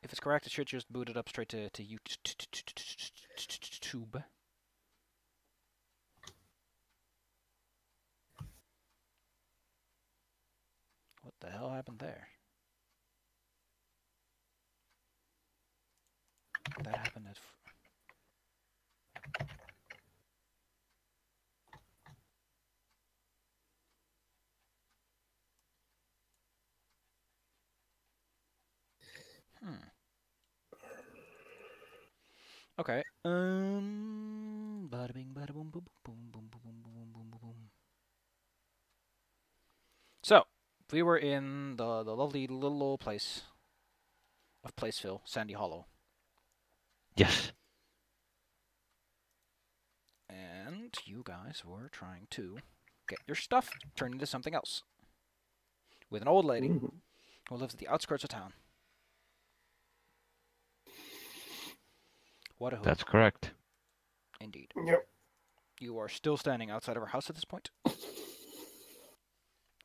If it's correct, it should just boot it up straight to YouTube. What the hell happened there? That happened at... Okay. Bada bing, bada boom, boom, boom, boom, boom, boom, boom, boom, boom, boom. So, we were in the lovely little old place of Placeville, Sandy Hollow. Yes. And you guys were trying to get your stuff turned into something else. With an old lady who lives at the outskirts of town. What a hoop. That's correct. Indeed. Yep. You are still standing outside of her house at this point.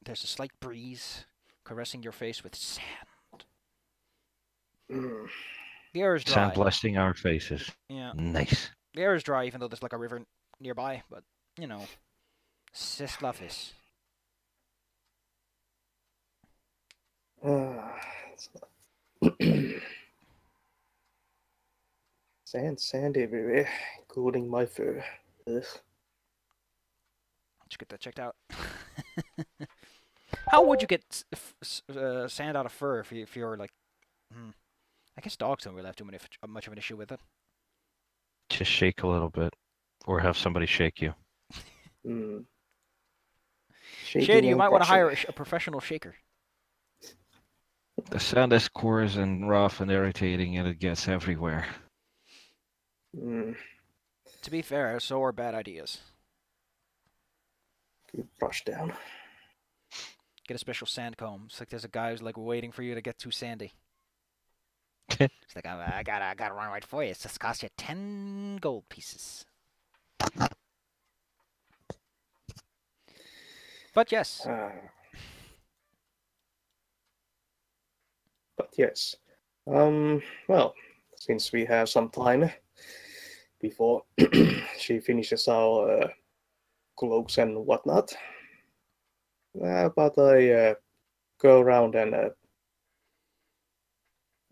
There's a slight breeze caressing your face with sand. The air is dry. Sandblasting our faces. Yeah. Nice. The air is dry, even though there's like a river nearby, but, you know, c'est la vis. Sand everywhere, including my fur. Ugh. Let's get that checked out. How would you get sand out of fur if you're like... I guess dogs don't really have too much of an issue with it. Just shake a little bit. Or have somebody shake you. Shady, you might want to hire a professional shaker. The sand is coarse and rough and irritating, and it gets everywhere. To be fair, so are bad ideas. Brush down. Get a special sand comb. It's like there's a guy who's like waiting for you to get too sandy. It's like, I gotta run right for you. It's just cost you 10 gold pieces. But yes. Well, since we have some time before she finishes our cloaks and whatnot, but I go around and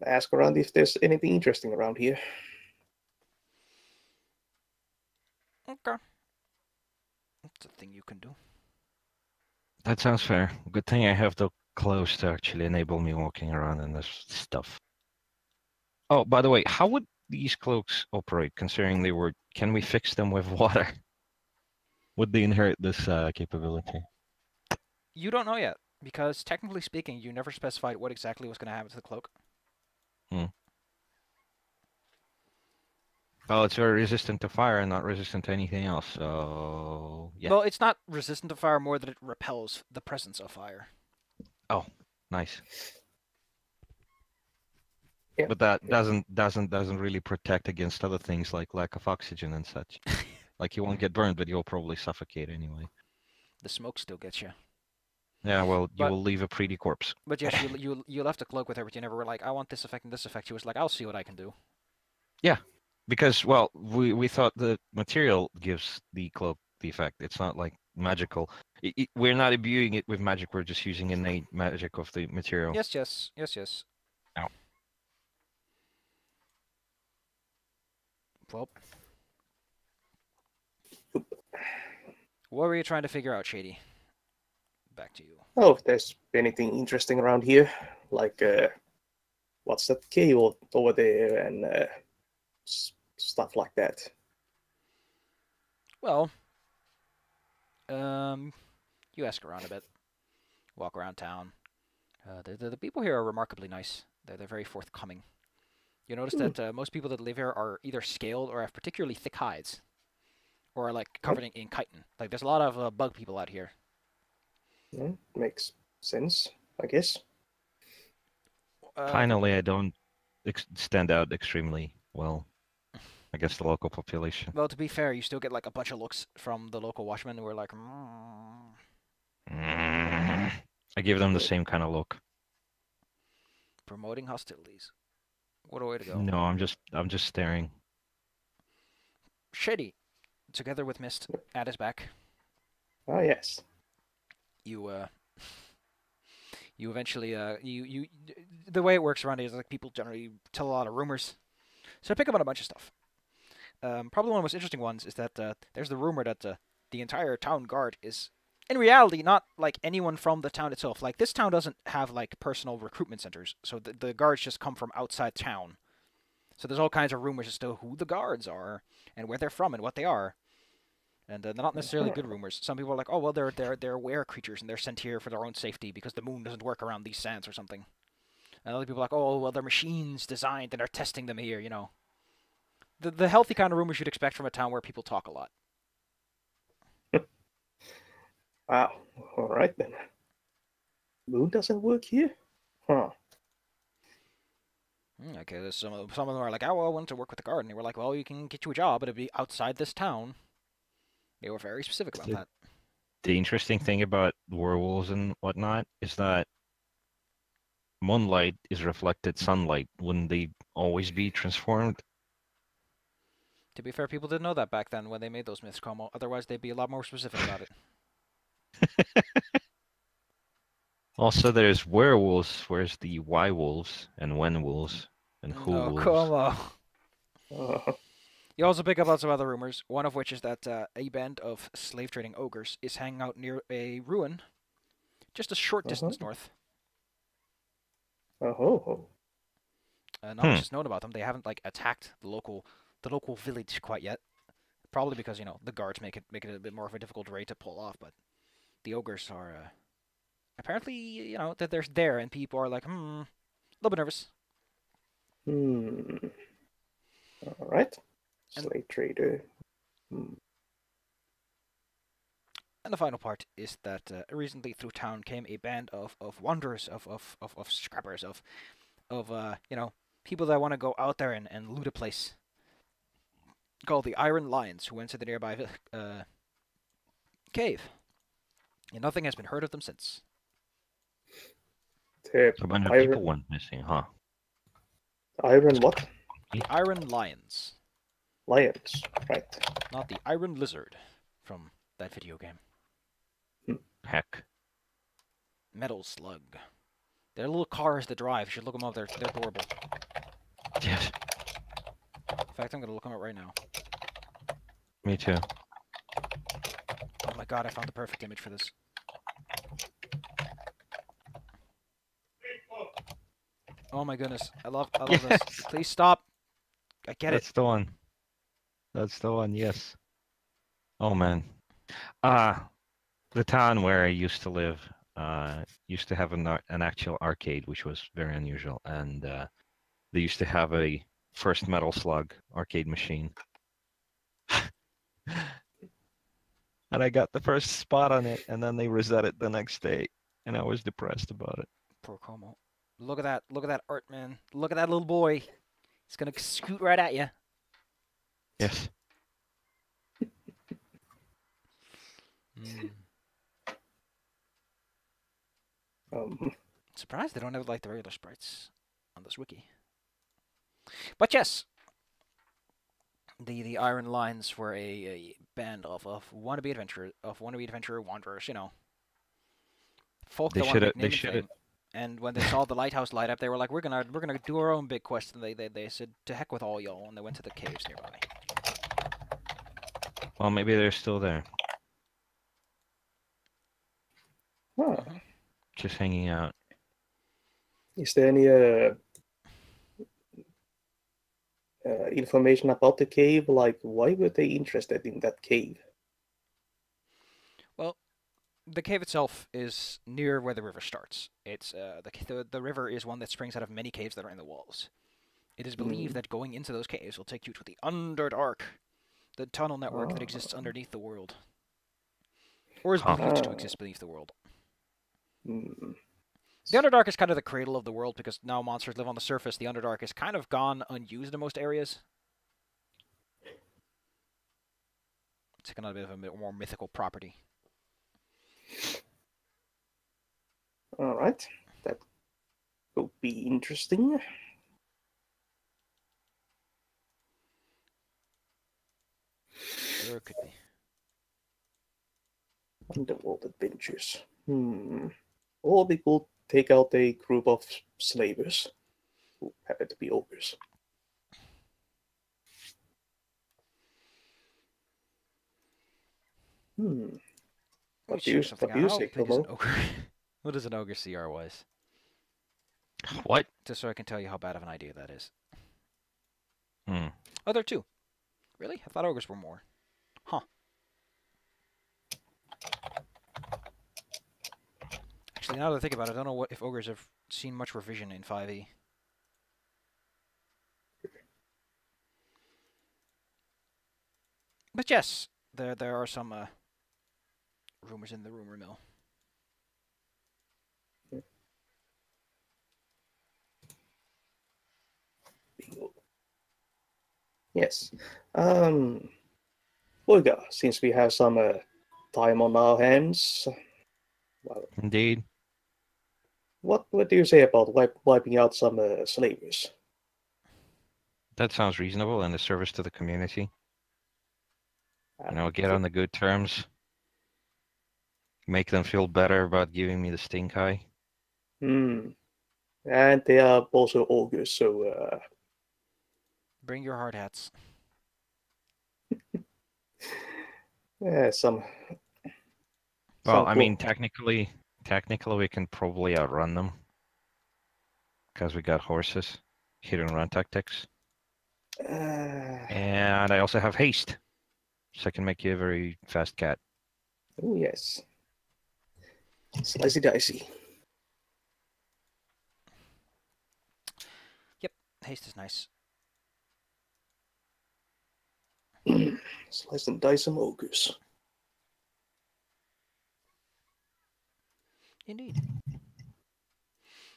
ask around if there's anything interesting around here. Okay. That's a thing you can do. That sounds fair. Good thing I have the clothes to actually enable me walking around and this stuff. Oh, by the way, how would these cloaks operate, considering they were... Can we fix them with water? Would they inherit this capability? You don't know yet, because technically speaking, you never specified what exactly was going to happen to the cloak. Well, it's very resistant to fire and not resistant to anything else, so... yeah. Well, it's not resistant to fire more than it repels the presence of fire. Oh, nice. Yeah. But that doesn't really protect against other things like lack of oxygen and such. Like you won't get burned, but you'll probably suffocate anyway. The smoke still gets you. Yeah, well, you will leave a pretty corpse. But yes, you left a cloak with her, but you never were like, I want this effect and this effect. She was like, I'll see what I can do. Yeah, because, well, we thought the material gives the cloak the effect. It's not like magical. We're not imbuing it with magic. We're just using innate magic of the material. Yes. Ow. Well, what were you trying to figure out, Shady? Back to you. Oh, if there's anything interesting around here, like what's that cave over there and stuff like that. Well, you ask around a bit, walk around town. The people here are remarkably nice. They're very forthcoming. You notice that most people that live here are either scaled or have particularly thick hides, or are like covered in chitin. Like there's a lot of bug people out here. Makes sense, I guess. Finally, I don't stand out extremely well against the local population. Well, to be fair, you still get like a bunch of looks from the local watchmen who are like, I give them the same kind of look. promoting hostilities. What a way to go. No, I'm just staring. Shady, together with Mist at his back, Ah, yes. you you eventually the way it works around here is like people generally tell a lot of rumors. So I pick up on a bunch of stuff. Probably one of the most interesting ones is that there's the rumor that the entire town guard is, in reality, not like anyone from the town itself. Like this town doesn't have like personal recruitment centers, so the guards just come from outside town. So there's all kinds of rumors as to who the guards are and where they're from and what they are. And they're not necessarily good rumors. Some people are like, oh well, they're were creatures and they're sent here for their own safety because the moon doesn't work around these sands or something. And other people are like, oh well, they're machines designed and they're testing them here. You know, the healthy kind of rumors you'd expect from a town where people talk a lot. Wow. All right then. Moon doesn't work here? Huh. Okay, there's some of them are like, oh well, I want to work with the guard, and they were like, well, you can get you a job, but it'd be outside this town. They were very specific about that. The interesting thing about werewolves and whatnot is that moonlight is reflected sunlight. Wouldn't they always be transformed? To be fair, people didn't know that back then when they made those myths, Como. Otherwise, they'd be a lot more specific about it. Also, there's werewolves. Where's the Y-wolves and when-wolves and No, who-wolves? Como. Uh, You also pick up on some other rumors, one of which is that a band of slave trading ogres is hanging out near a ruin just a short distance north. oh. Not much is known about them. They haven't like attacked the local village quite yet. Probably because, you know, the guards make it a bit more of a difficult raid to pull off, but the ogres are apparently, you know, that they're there and people are like, a little bit nervous. All right. Slave trader. And the final part is that recently through town came a band of wanderers, of scrappers, of you know, people that want to go out there and loot a place. Called the Iron Lions, who went to the nearby cave. And nothing has been heard of them since. The A bunch of iron, people went missing, huh? iron what? The Iron Lions. Lions, right. Not the Iron Lizard from that video game. Heck. Metal Slug. They're little cars that drive. You should look them up. They're adorable. Yes. In fact, I'm going to look them up right now. Me too. Oh my god, I found the perfect image for this. Oh my goodness. I love this. Please stop. I get That's it. the one. That's the one, yes. Oh man. The town where I used to live used to have an actual arcade, which was very unusual, and they used to have a first Metal Slug arcade machine. And I got the first spot on it, and then they reset it the next day, and I was depressed about it. Poor Como. Look at that. Look at that art, man. Look at that little boy. He's going to scoot right at you. Yes. Surprised they don't have like the regular sprites on this wiki. But yes, the Iron Lions were a band of wannabe adventurer wanderers, you know. Folk They that want to shoulda- make name they and shoulda- fame. And when they saw the lighthouse light up, they were like, "We're gonna do our own big quest." And they said, "To heck with all y'all," and they went to the caves nearby. Well, maybe they're still there, Huh. just hanging out. Is there any information about the cave? Like, why were they interested in that cave? Well, the cave itself is near where the river starts. It's the river is one that springs out of many caves that are in the walls. It is believed that going into those caves will take you to the Underdark, the tunnel network that exists underneath the world, or is believed to exist beneath the world. The Underdark is kind of the cradle of the world because now monsters live on the surface. The Underdark is kind of gone unused in most areas. It's taken on a bit of a more mythical property. All right, that will be interesting. Underworld adventures. Or we could take out a group of slavers who happen to be ogres. What do you say, Big is an Como? ogre? What is an ogre CR wise? What? Just so I can tell you how bad of an idea that is. Hmm. Oh, there are 2. Really? I thought ogres were more. Huh. Actually, now that I think about it, I don't know if ogres have seen much revision in 5e. But yes, there are some rumors in the rumor mill. Bingo. Yes. Olga, since we have some time on our hands, well, Indeed. what do you say about wiping out some slavers? That sounds reasonable and a service to the community. Uh, You know, get on the good terms. Make them feel better about giving me the stink eye. And they are also ogres, so Bring your hard hats. yeah, some. Well, I mean, technically we can probably outrun them. Because we got horses. Hit and run tactics. And I also have haste. So I can make you a very fast cat. Oh, yes. Slicey dicey. Yep, haste is nice. Slice and dice some ogres. Indeed.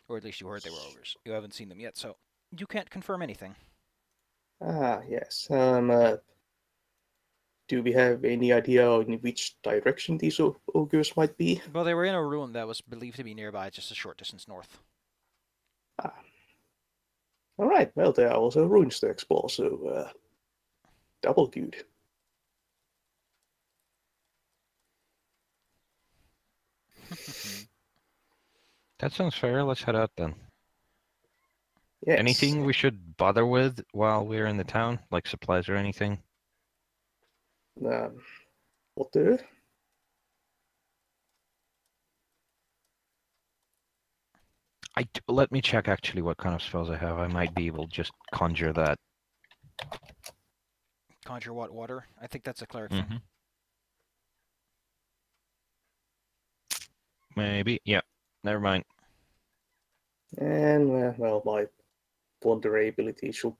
Or at least you heard they were ogres. You haven't seen them yet, so you can't confirm anything. Ah, yes. Do we have any idea in which direction these ogres might be? Well, they were in a ruin that was believed to be nearby, just a short distance north. Ah. All right. Well, there are also ruins to explore, so double good. That sounds fair. Let's head out then. Yes. Anything we should bother with while we're in the town? Like supplies or anything? Water. Let me check actually what kind of spells I have. I might be able to just conjure that. Conjure what? Water? I think that's a cleric thing. Maybe. Yeah. Never mind. And, well, my vulnerability should.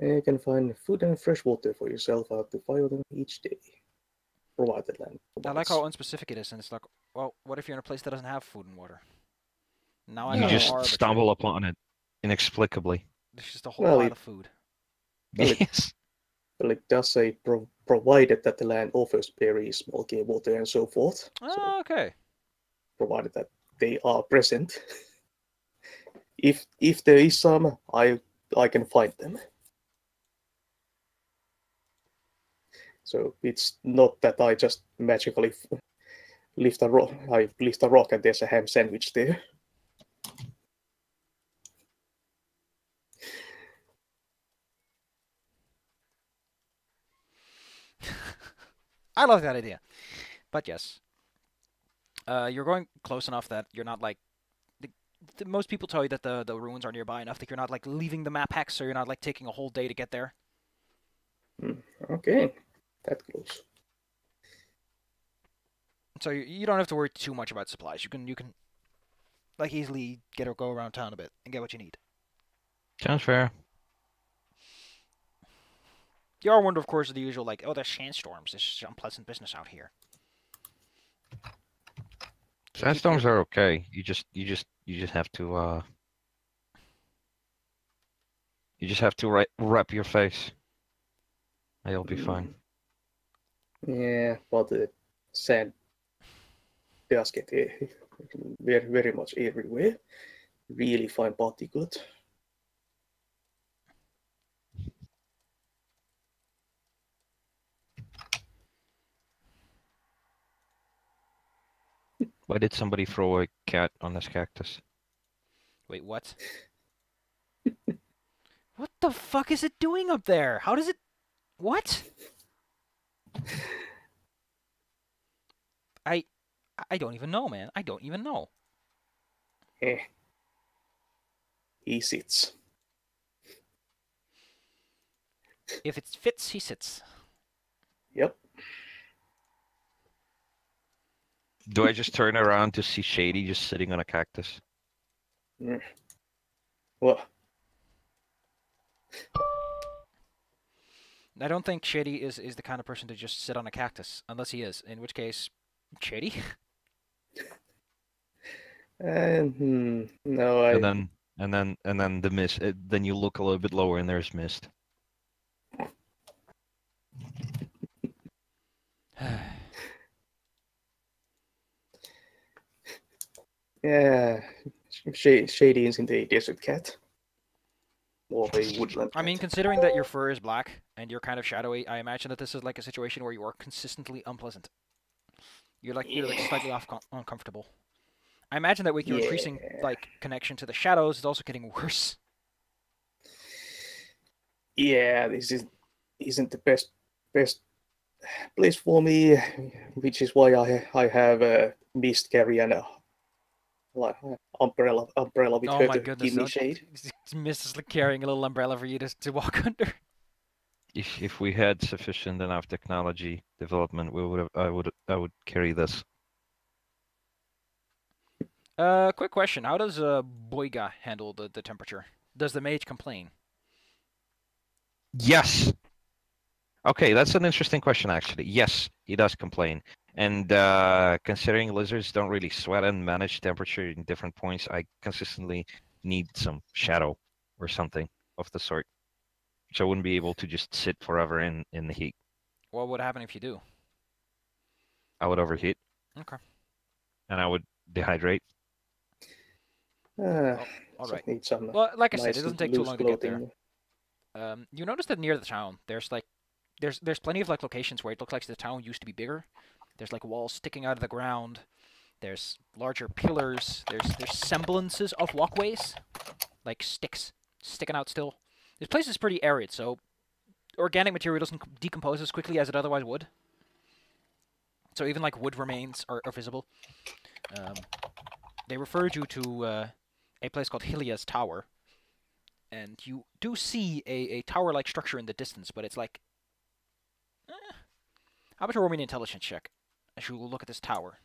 You can find food and fresh water for yourself out to 5 of them each day. Provided land. I like how unspecific it is, and it's like, well, what if you're in a place that doesn't have food and water? Now I You got just arbitrary. stumble upon it inexplicably. There's just a whole lot of food. Well, Yes. Well, it does say provided that the land offers berries, milky water, and so forth. Oh, okay. Provided that they are present. If there is some, I can find them. So it's not that I just magically lift a rock. I lift a rock and there's a ham sandwich there. I love that idea. But yes. You're going close enough that you're not like... most people tell you that the ruins are nearby enough that you're not like leaving the map hex, so you're not like taking a whole day to get there. Okay. That close. So you don't have to worry too much about supplies. You can like easily go around town a bit and get what you need. Sounds fair. You are wondering, of course, the usual like, oh, there's sandstorms. There's unpleasant business out here. Sandstorms are okay. You just have to you just have to wrap your face. You'll be fine. Yeah, but the sand does get very, very much everywhere. Really fine particulate. Why did somebody throw a cat on this cactus? Wait, what? What the fuck is it doing up there? How does it... What? I don't even know, man. I don't even know. Eh. He sits. If it fits, he sits. Yep. Do I just turn around to see Shady just sitting on a cactus? Mm. Well, I don't think Shady is the kind of person to just sit on a cactus, unless he is. In which case, Shady? no, I. And then the mist. Then you look a little bit lower and there's mist. Yeah, Shady isn't a desert cat. Or a woodland cat. I mean, considering that your fur is black and you're kind of shadowy, I imagine that this is like a situation where you are consistently unpleasant. You're like slightly uncomfortable. I imagine that with your increasing like connection to the shadows, it's also getting worse. Yeah, this isn't the best place for me, which is why I have a mist carry and a like umbrella with Oh her my to goodness! give me shade. Mist is like carrying a little umbrella for you to walk under. If we had sufficient enough technology development, I would carry this. Quick question: how does Boiga handle the temperature? Does the mage complain? Yes. Okay, that's an interesting question, actually. Yes, he does complain. And considering lizards don't really sweat and manage temperature in different points, I consistently need some shadow or something of the sort. So I wouldn't be able to just sit forever in the heat. What would happen if you do? I would overheat. Okay. And I would dehydrate. All right. Need some well, like I nice said, it doesn't take too long clothing. to get there. You notice that near the town, there's plenty of like locations where it looks like the town used to be bigger. There's like walls sticking out of the ground. There's larger pillars. There's semblances of walkways, like sticks sticking out still. This place is pretty arid, so organic material doesn't decompose as quickly as it otherwise would. So even like wood remains are visible. They referred you to a place called Hilia's Tower, and you do see a tower-like structure in the distance, but it's like... How about you roll me an intelligence check as you look at this tower?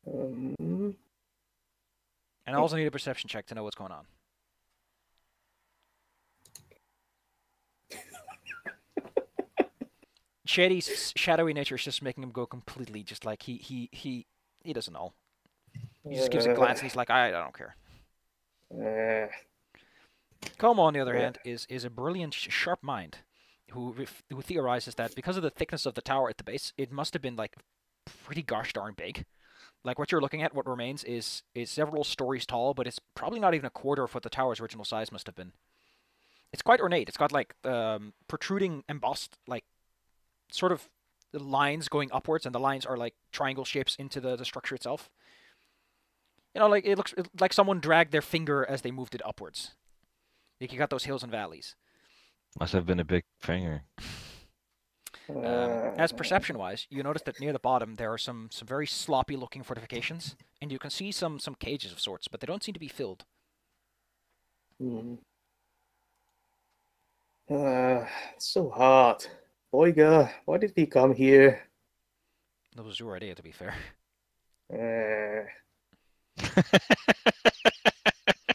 And I also need a perception check to know what's going on. Shady's shadowy nature is just making him go completely, just like he doesn't know. He just gives a glance and he's like, I don't care. Como, on the other hand, is a brilliant, sharp mind who theorizes that because of the thickness of the tower at the base, it must have been like pretty gosh darn big. Like what you're looking at, what remains is several stories tall, but it's probably not even a quarter of what the tower's original size must have been. It's quite ornate. It's got like protruding, embossed, like sort of lines going upwards, and the lines are like triangle shapes into the structure itself. You know, like it looks like someone dragged their finger as they moved it upwards. Like you got those hills and valleys. Must have been a big finger. As perception-wise, you notice that near the bottom there are some very sloppy-looking fortifications, and you can see some cages of sorts, but they don't seem to be filled. It's so hot. Boiga, why did we come here? That was your idea, to be fair.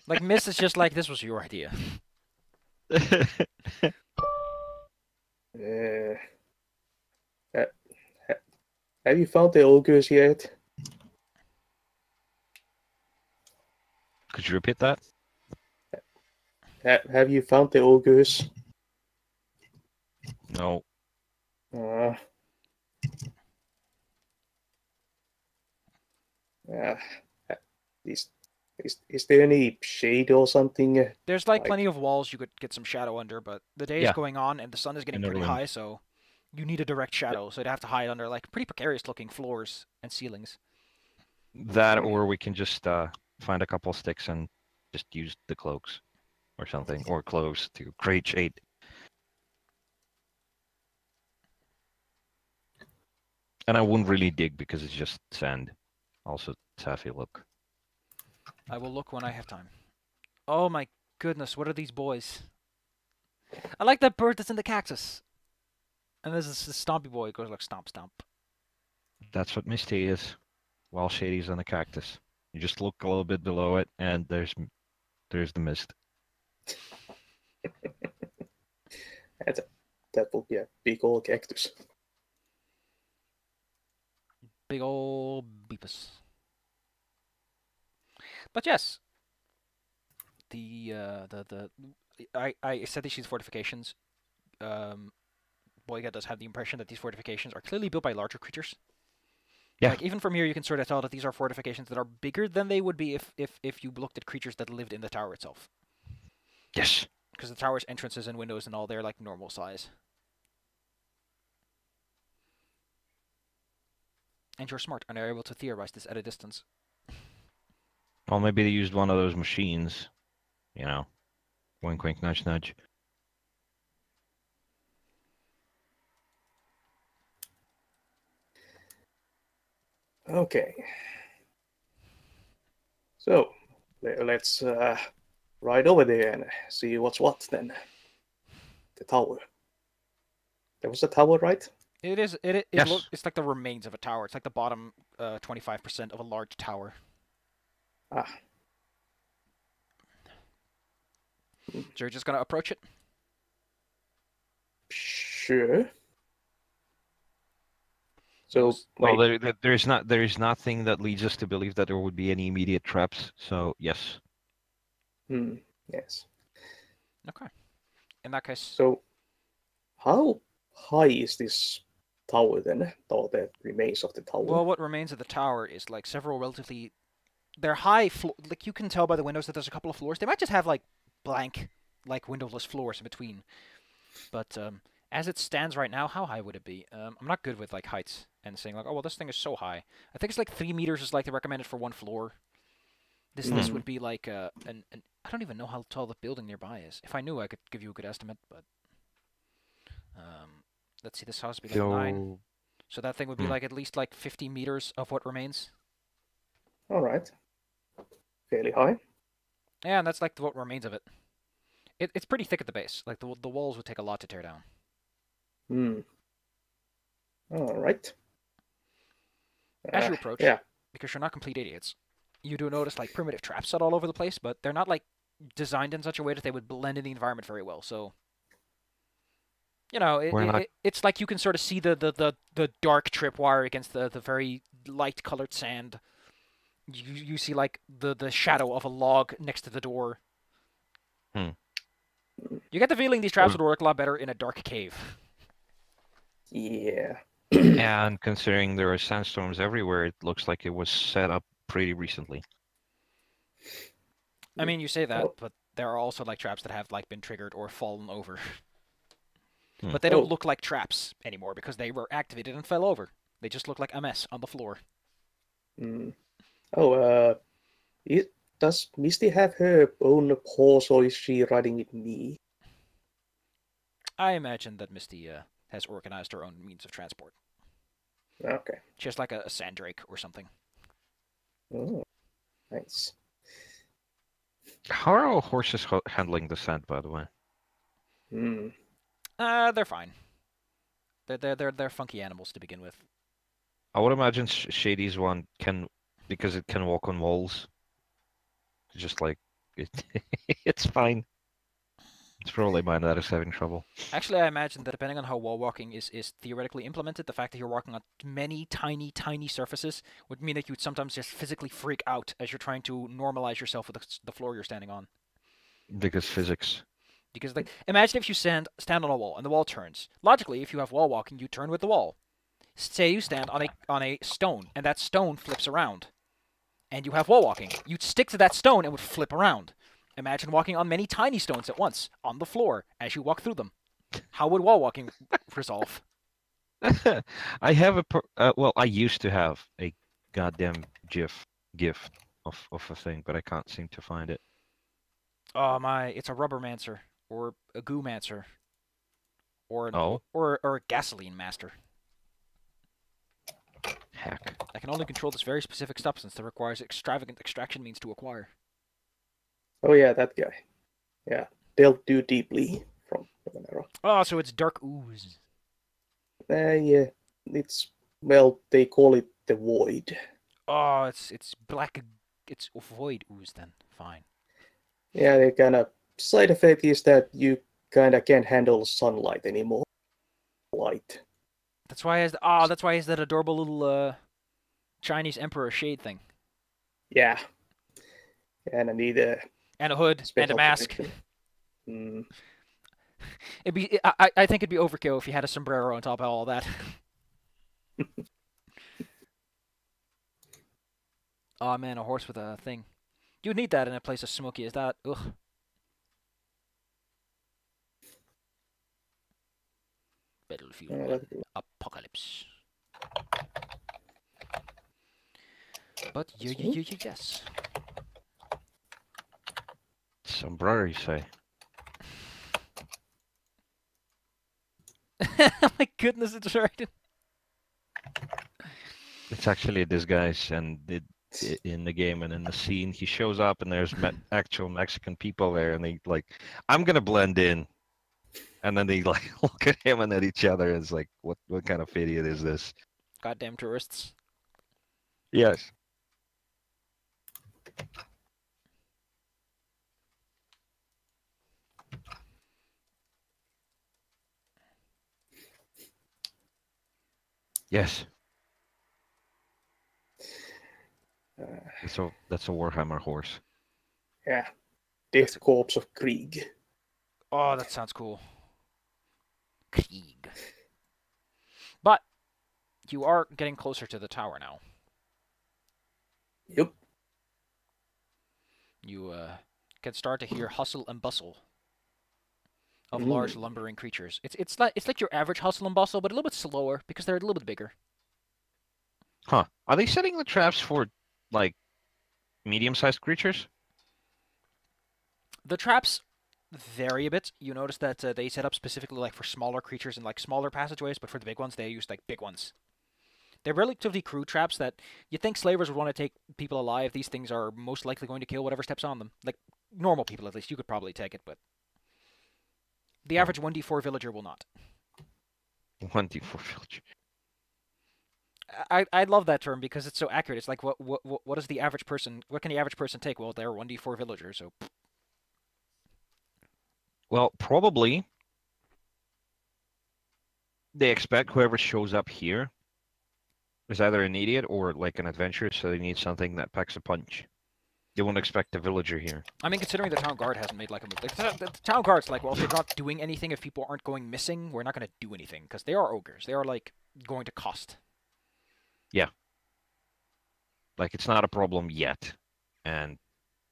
Like, Mist is just like, this was your idea. Have you found the ogres yet? Could you repeat that? Have you found the ogres? No. Is there any shade or something? There's like plenty of walls you could get some shadow under, but the day is going on and the sun is getting pretty high, so You need a direct shadow, so you'd have to hide under like pretty precarious-looking floors and ceilings. That, or we can just find a couple sticks and just use the cloaks or something, or cloves to create shade. And I wouldn't really dig because it's just sand. Also, taffy look. I will look when I have time. Oh my goodness, what are these boys? I like that bird that's in the cactus. And there's this stompy boy who goes like stomp stomp. That's what Misty is. While Shady's on the cactus. You just look a little bit below it, and there's the mist. That would be a big old cactus. Big ol' Beepus. But yes, I said these fortifications. Boyga does have the impression that these fortifications are clearly built by larger creatures. Yeah. Like even from here, you can sort of tell that these are fortifications that are bigger than they would be if you looked at creatures that lived in the tower itself. Yes. Because the tower's entrances and windows and all, they're like normal size. And you're smart and are able to theorize this at a distance. Well, maybe they used one of those machines. You know, wink, wink, nudge, nudge. Okay. So let's ride over there and see what's what then. The tower. There was a tower, right? It Yes. it's like the remains of a tower. It's like the bottom 25% of a large tower. Ah. So you're just gonna approach it? Sure. So Well, wait, there's nothing that leads us to believe that there would be any immediate traps. So yes. yes. Okay. In that case, So how high is this tower then? Or the remains of the tower? well, what remains of the tower is like several relatively. They're high like you can tell by the windows that there's a couple of floors. They might just have like blank, like windowless floors in between. But as it stands right now, how high would it be? I'm not good with like heights and saying like, oh well, this thing is so high. I think it's like 3 meters is like the recommended for one floor. This would be like an I don't even know how tall the building nearby is. If I knew, I could give you a good estimate. But let's see, this house would be like 9. So that thing would be like at least like 50 meters of what remains. All right. Fairly high. Yeah, and that's like what remains of it. It's pretty thick at the base. Like the walls would take a lot to tear down. All right. As you approach, yeah. because you're not complete idiots, you do notice like primitive traps set all over the place, but they're not like designed in such a way that they would blend in the environment very well. So, you know, it's like you can sort of see the dark tripwire against the very light colored sand. You see like the shadow of a log next to the door. You get the feeling these traps would work a lot better in a dark cave. Yeah. And considering there are sandstorms everywhere, it looks like it was set up pretty recently. I mean, you say that, but there are also like traps that have like been triggered or fallen over. But they don't look like traps anymore because they were activated and fell over. They just look like a mess on the floor. Does Misty have her own horse, or is she riding with me? I imagine that Misty has organized her own means of transport. Okay. She has like a sandrake or something. Oh, nice. How are our horses handling the sand, by the way? They're fine. They're funky animals to begin with. I would imagine Shady's one because it can walk on walls. Just like it's fine. It's probably mine that is having trouble. Actually, I imagine that depending on how wall walking is theoretically implemented, the fact that you're walking on many tiny surfaces would mean that you would sometimes just physically freak out as you're trying to normalize yourself with the floor you're standing on. Because physics. Because like, imagine if you stand on a wall and the wall turns. Logically, if you have wall walking, you turn with the wall. Say you stand on a stone and that stone flips around, and you have wall walking. You'd stick to that stone and would flip around. Imagine walking on many tiny stones at once, on the floor, as you walk through them. How would wall walking resolve? I have well, I used to have a goddamn gift of a thing, but I can't seem to find it. Oh my, it's a rubbermancer or a goomancer Oh, or a gasoline master. heck. I can only control this very specific substance that requires extravagant extraction means to acquire. Oh yeah, that guy. Yeah, delve too deeply from Numenera. Oh, so it's dark ooze. Yeah, it's well, they call it the void. Oh, it's black. It's void ooze then. Fine. Yeah, the kind of side effect is that you kind of can't handle sunlight anymore. Light. That's why that's why he has that adorable little Chinese emperor shade thing. Yeah, and I need a And a hood and special a mask. protection. Mm, I think it'd be overkill if you had a sombrero on top of all that. Oh man, a horse with a thing. You'd need that in a place as smoky as that. Ugh. Battlefield yeah, 1. Apocalypse. But yes. Sombrero, you say? My goodness, it's right. It's actually a disguise, and in the game and in the scene, he shows up, and there's actual Mexican people there, and they like, I'm gonna blend in, and then they like look at him and at each other. It's like, what kind of idiot is this? Goddamn tourists. Yes. Yes. So that's a Warhammer horse. yeah, Death Corps of Krieg. Oh, that sounds cool. Krieg. But you are getting closer to the tower now. Yep. You can start to hear hustle and bustle of large lumbering creatures. It's like your average hustle and bustle, but a little bit slower because they're a little bit bigger. Huh. Are they setting the traps for like medium-sized creatures? The traps vary a bit. You notice that they set up specifically like for smaller creatures and like smaller passageways, but for the big ones they use like big ones. They're relatively crude traps that you think slavers would want to take people alive. These things are most likely going to kill whatever steps on them. Like normal people at least, you could probably take it, but the average 1d4 villager will not. 1d4 villager. I love that term because it's so accurate. It's like what is the average person? What can the average person take? Well, they're 1d4 villagers, so. Well, probably they expect whoever shows up here is either an idiot or like an adventurer, so they need something that packs a punch. They won't expect a villager here. I mean, considering the town guard hasn't made like a move, like, the town guard's like, well, if they're not doing anything, if people aren't going missing, we're not going to do anything because they are ogres. They are like going to cost. Yeah. Like it's not a problem yet, and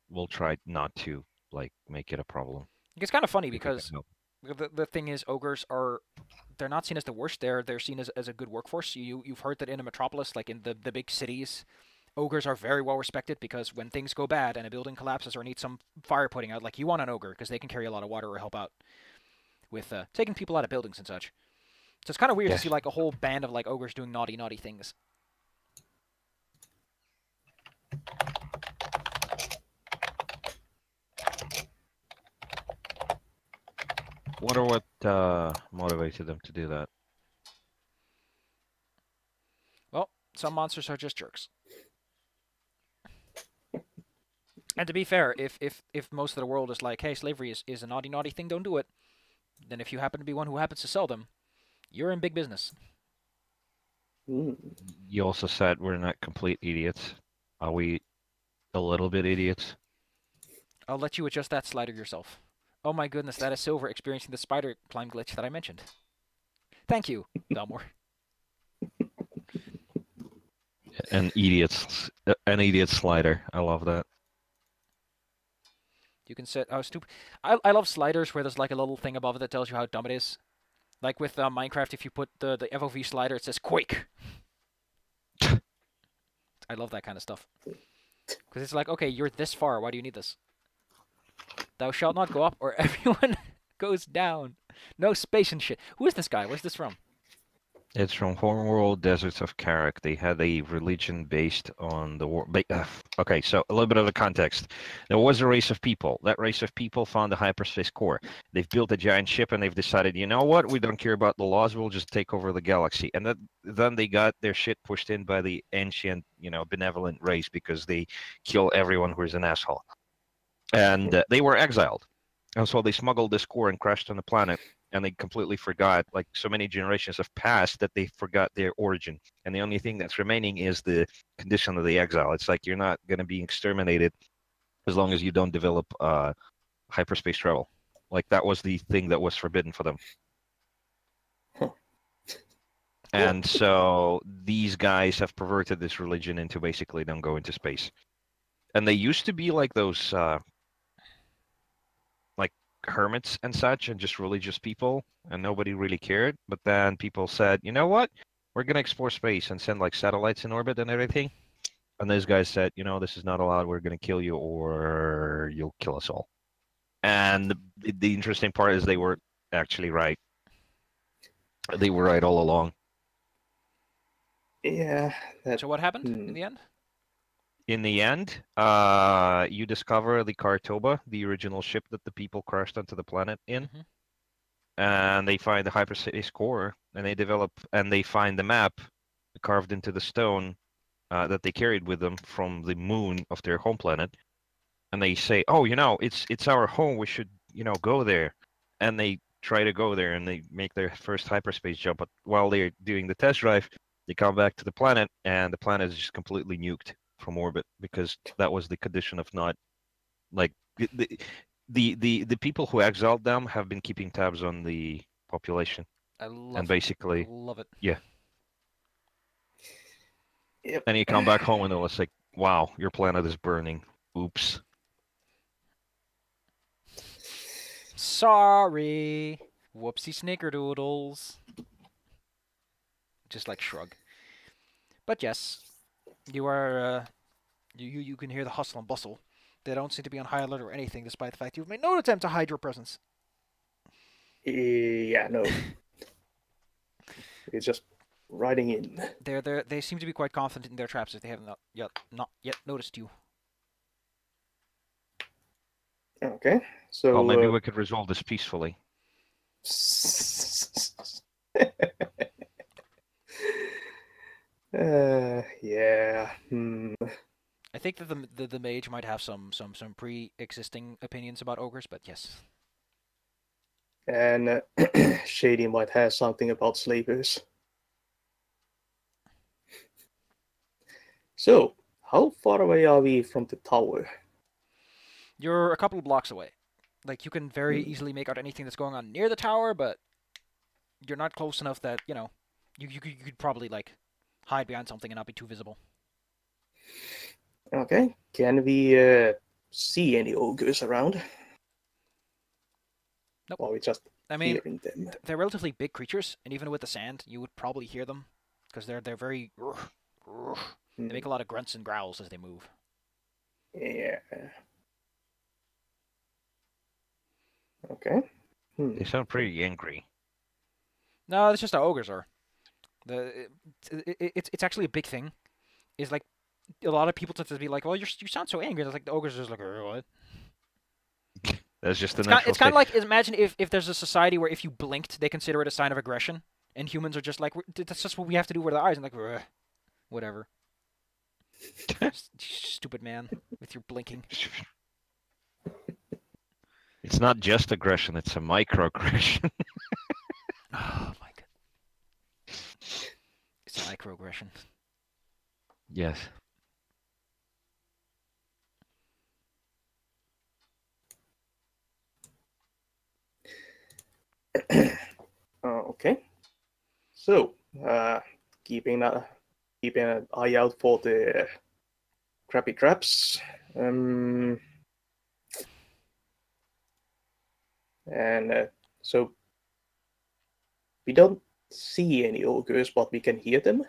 we'll try not to like make it a problem. It's kind of funny if we because can help. the thing is, ogres are they're not seen as the worst. They're seen as a good workforce. You've heard that in a metropolis, like in the big cities, ogres are very well respected because when things go bad and a building collapses or needs some fire putting out, like you want an ogre because they can carry a lot of water or help out with taking people out of buildings and such. So it's kind of weird to see like a whole band of like ogres doing naughty things. Wonder what motivated them to do that. Well, some monsters are just jerks. And to be fair, if most of the world is like, hey, slavery is a naughty thing, don't do it, then if you happen to be one who happens to sell them, you're in big business. You also said we're not complete idiots. Are we a little bit idiots? I'll let you adjust that slider yourself. Oh my goodness, that is Silver experiencing the spider climb glitch that I mentioned. Thank you, Belmore. An idiot slider. I love that. You can set. Oh, stupid. I love sliders where there's like a little thing above it that tells you how dumb it is. Like with Minecraft, if you put the FOV slider, it says Quake. I love that kind of stuff. Because it's like, okay, you're this far. Why do you need this? Thou shalt not go up, or everyone goes down. No space and shit. Who is this guy? Where's this from? It's from Homeworld Deserts of Karak. They had a religion based on the war. Okay, so a little bit of the context. There was a race of people. That race of people found the hyperspace core. They've built a giant ship and they've decided, you know what? We don't care about the laws. We'll just take over the galaxy. And then they got their shit pushed in by the ancient, benevolent race because they kill everyone who is an asshole. And they were exiled. And so they smuggled this core and crashed on the planet. And they completely forgot, like so many generations have passed that they forgot their origin. And the only thing that's remaining is the condition of the exile. It's like you're not going to be exterminated as long as you don't develop hyperspace travel. Like that was the thing that was forbidden for them. Huh. And so these guys have perverted this religion into basically them go into space. And they used to be like those hermits and such and just religious people, and nobody really cared. But then people said, you know what, we're going to explore space and send like satellites in orbit and everything. And these guys said, this is not allowed, we're going to kill you or you'll kill us all. And the interesting part is they were actually right. They were right all along. Yeah. So what happened in the end? In the end, you discover the Kartoba, the original ship that the people crashed onto the planet in. Mm-hmm. And they find the hyperspace core, and they find the map carved into the stone that they carried with them from the moon of their home planet. And they say, oh, it's our home, we should, go there. And they try to go there, and they make their first hyperspace jump. But while they're doing the test drive, they come back to the planet, and the planet is just completely nuked from orbit, because that was the condition of not, like, the people who exiled them have been keeping tabs on the population. I love and basically it. Love it. Yeah. Yep. And you come back home and it's like, wow, your planet is burning. Oops. Sorry. Whoopsie snickerdoodles. Just like shrug. But yes, you are, you can hear the hustle and bustle. They don't seem to be on high alert or anything, despite the fact you've made no attempt to hide your presence. Yeah, no. It's just riding in. They seem to be quite confident in their traps if they have not yet noticed you. Okay, so... Well, maybe we could resolve this peacefully. Yeah. I think that the mage might have some pre-existing opinions about ogres, but yes. And Shady might have something about slavers. So, how far away are we from the tower? You're a couple of blocks away. Like, you can very easily make out anything that's going on near the tower, but you're not close enough that, you could probably, like, hide behind something and not be too visible. Okay, can we see any ogres around? Nope. Or are we just hearing them? They're relatively big creatures, and even with the sand, you would probably hear them, because they're very... They make a lot of grunts and growls as they move. Yeah. Okay. They sound pretty angry. No, that's just how ogres are. It's actually a big thing. Is like a lot of people tend to be like, "Well, you sound so angry." It's like the ogres are just like, "What?" That's just the natural. It's kind of like, imagine if there's a society where if you blinked, they consider it a sign of aggression, and humans are just like, "That's just what we have to do with our eyes," and like, whatever. Stupid man with your blinking. It's not just aggression; it's a microaggression. Oh my god. It's a microaggression. Yes. Okay. So, keeping an eye out for the crappy traps. And so we don't see any ogres, but we can hear them.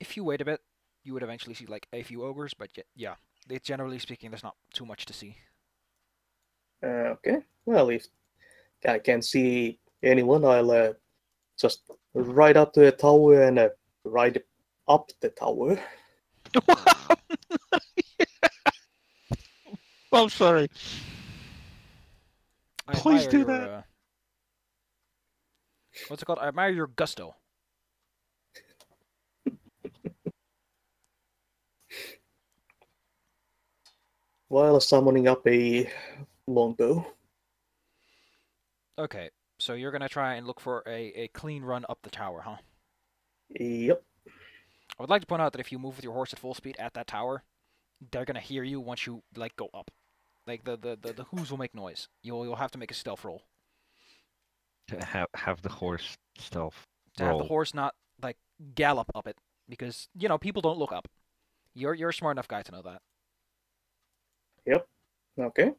If you wait a bit, you would eventually see like a few ogres, but yeah, generally speaking, there's not too much to see. Okay. Well, if I can't see anyone, I'll just ride up to the tower and ride up the tower. I'm sorry. I Please admire do your, that. what's it called? I admire your gusto. While summoning up a longbow. Okay, so you're gonna try and look for a clean run up the tower, huh? Yep. I would like to point out that if you move with your horse at full speed at that tower, they're gonna hear you once you like go up. Like the hooves will make noise. You'll have to make a stealth roll To have the horse stealth to have the roll. horse not like gallop up it, because you know people don't look up. You're a smart enough guy to know that. Yep. Okay.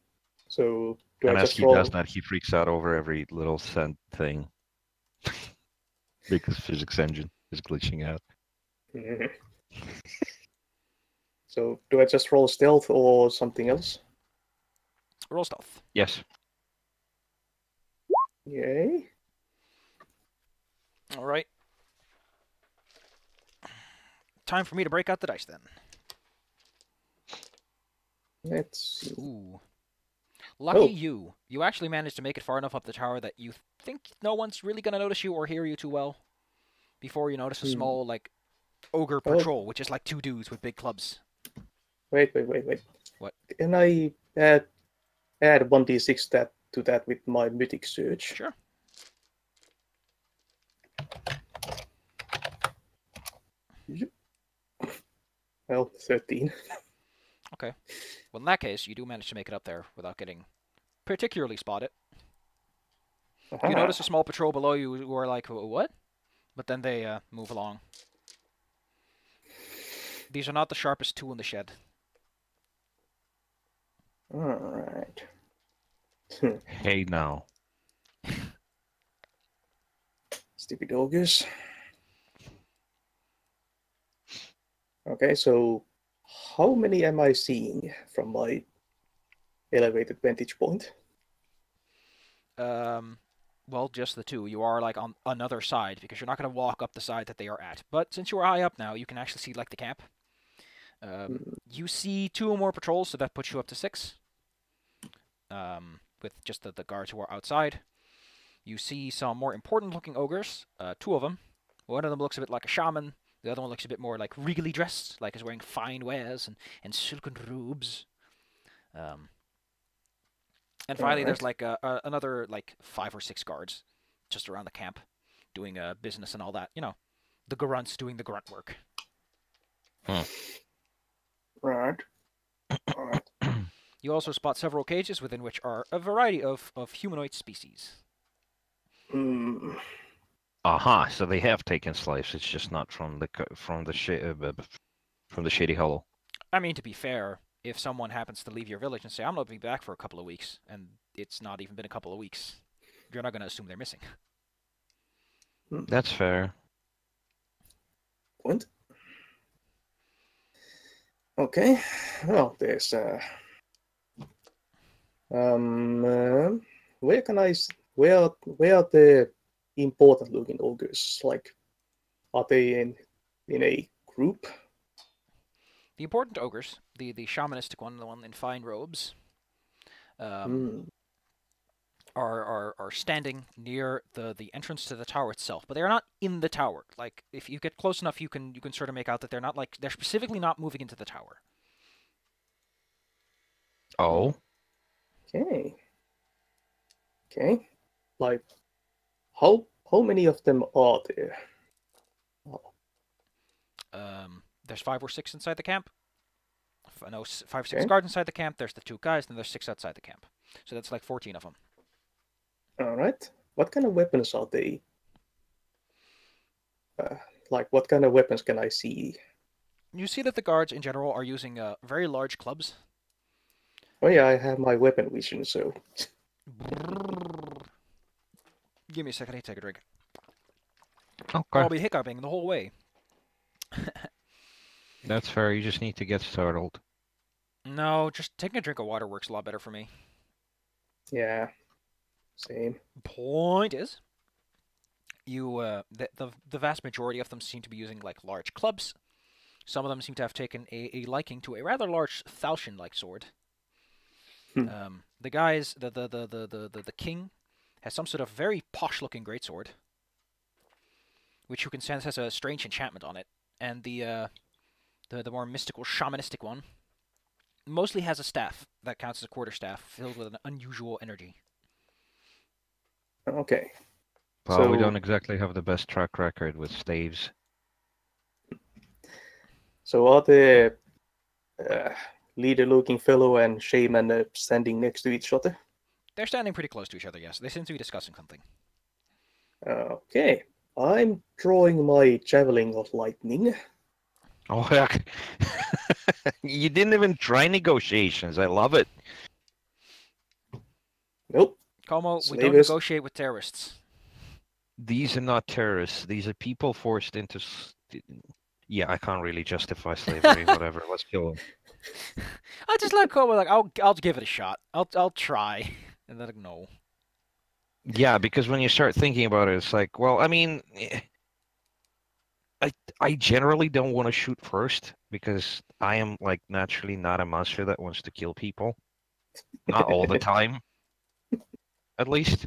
So do And I as just he roll? does that, he freaks out over every little scent thing. Because physics engine is glitching out. Mhm. So do I just roll stealth or something else? Roll stealth. Yes. Yay. All right. Time for me to break out the dice then. Let's see. Ooh. Lucky Oh. you. You actually managed to make it far enough up the tower that you think no one's really gonna notice you or hear you too well. Before you notice a small like ogre patrol, which is like two dudes with big clubs. Wait. What? Can I add 1d6 to that with my mythic surge? Sure. Well, 13. Okay. Well, in that case, you do manage to make it up there without getting particularly spotted. You notice a small patrol below you who are like, what? But then they move along. These are not the sharpest tool in the shed. Alright. Hey now. Stupid ogres. Okay, so how many am I seeing from my elevated vantage point? Well, just the two. You are like on another side because you're not going to walk up the side that they are at. But since you are high up now, you can actually see like the camp. You see 2 or more patrols, so that puts you up to 6. With just the guards who are outside. You see some more important-looking ogres. 2 of them. One of them looks a bit like a shaman. The other one looks a bit more like regally dressed, like he's wearing fine wares and silken robes. And finally, there's like another like 5 or 6 guards just around the camp, doing business and all that. You know, the grunts doing the grunt work. Right. Alright. You also spot several cages within which are a variety of humanoid species. Aha! So they have taken slaves. It's just not from the Shady Hollow. I mean, to be fair, if someone happens to leave your village and say, "I'm not be back for a couple of weeks," and it's not even been a couple of weeks, you're not going to assume they're missing. That's fair. Point. Okay. Well, there's where can I where are the important looking ogres? Like, are they in a group? The important ogres, the shamanistic one, the one in fine robes, are standing near the entrance to the tower itself, but they are not in the tower. Like, if you get close enough, you can sort of make out that they're not like they're specifically not moving into the tower. Oh. Okay. Okay. Like, how many of them are there? There's 5 or 6 inside the camp. I know 5 or 6 Okay. guards inside the camp. There's the 2 guys, and there's 6 outside the camp. So that's like 14 of them. All right. What kind of weapons are they? Like, what kind of weapons can I see? You see that the guards in general are using very large clubs. Oh yeah, I have my weapon vision, so Give me a second. I need to take a drink. Okay, I'll be hiccuping the whole way. that's fair. You just need to get startled. No, just taking a drink of water works a lot better for me. Yeah, same. Point is, the vast majority of them seem to be using like large clubs. Some of them seem to have taken a liking to a rather large falchion-like sword. The guys, the king, has some sort of very posh-looking greatsword, which you can sense has a strange enchantment on it, and the more mystical shamanistic one mostly has a staff that counts as a quarterstaff filled with an unusual energy. Okay. Well, we So- don't exactly have the best track record with staves. So are the leader-looking fellow and shaman standing next to each other? They're standing pretty close to each other, yes. They seem to be discussing something. Okay. I'm drawing my javelin of lightning. Oh, heck. You didn't even try negotiations. I love it. Nope. Como, we don't Slavers. negotiate with terrorists. These are not terrorists. These are people forced into... Yeah, I can't really justify slavery. Whatever. Let's kill them. I just let Como like I'll give it a shot. I'll try. And then like, no. Yeah, because when you start thinking about it, it's like, well, I mean, I generally don't want to shoot first because I am like naturally not a monster that wants to kill people. Not all the time, at least.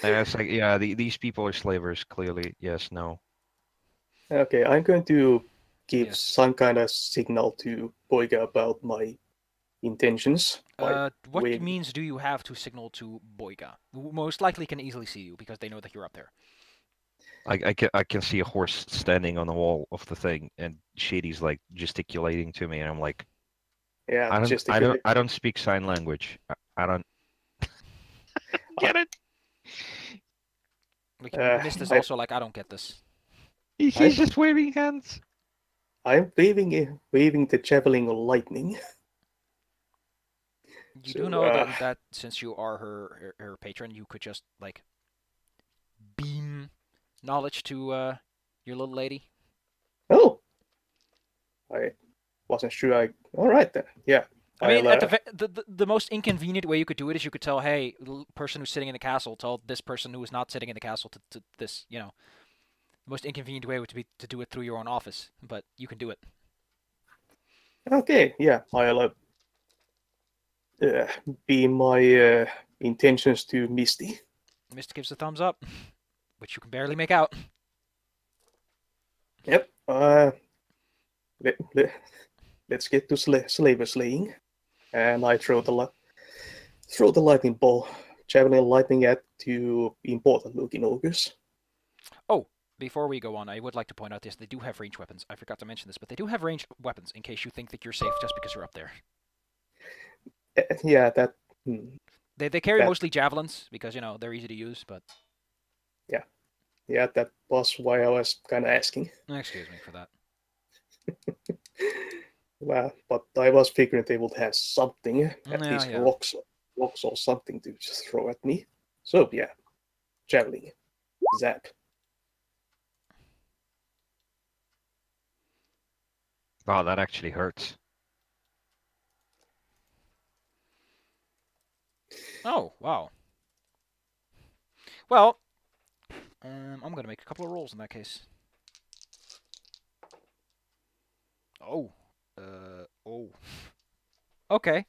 And it's like, yeah, these people are slavers, clearly. Yes, no. Okay, I'm going to give Yes. some kind of signal to Boiga about my intentions. What waving. means do you have to signal to Boiga? Who most likely can easily see you because they know that you're up there. I can see a horse standing on the wall of the thing, and Shady's like gesticulating to me, and I'm like, Yeah, I don't speak sign language. I don't get it. Like, Uh, Mist is I- also like, I don't get this. He's I- just waving hands. I'm waving the javelin of lightning. You So, do know that since you are her patron, you could just like beam knowledge to your little lady. Oh, I wasn't sure. All right then. Yeah. I mean, I'll, at the most inconvenient way you could do it is you could tell, hey, person who's sitting in the castle, tell this person who is not sitting in the castle to this, you know. The most inconvenient way would be to do it through your own office, but you can do it. Okay. Yeah. I'll beam my intentions to Misty. Mist gives a thumbs up, which you can barely make out. Yep. Let's get to slaver slaying, and I throw the lightning ball, javelin lightning at two important looking ogres. Before we go on, I would like to point out this. They do have ranged weapons. I forgot to mention this, but they do have ranged weapons in case you think that you're safe just because you're up there. Yeah, that. They carry That- mostly javelins because, you know, they're easy to use, but... Yeah, that was why I was kind of asking. Excuse me for that. Well, but I was figuring they would have something, at Yeah, least yeah. rocks or something to just throw at me. So yeah, javelin, zap. Wow, that actually hurts. Oh, wow. Well, I'm going to make a couple of rolls in that case. Oh. Oh. Okay.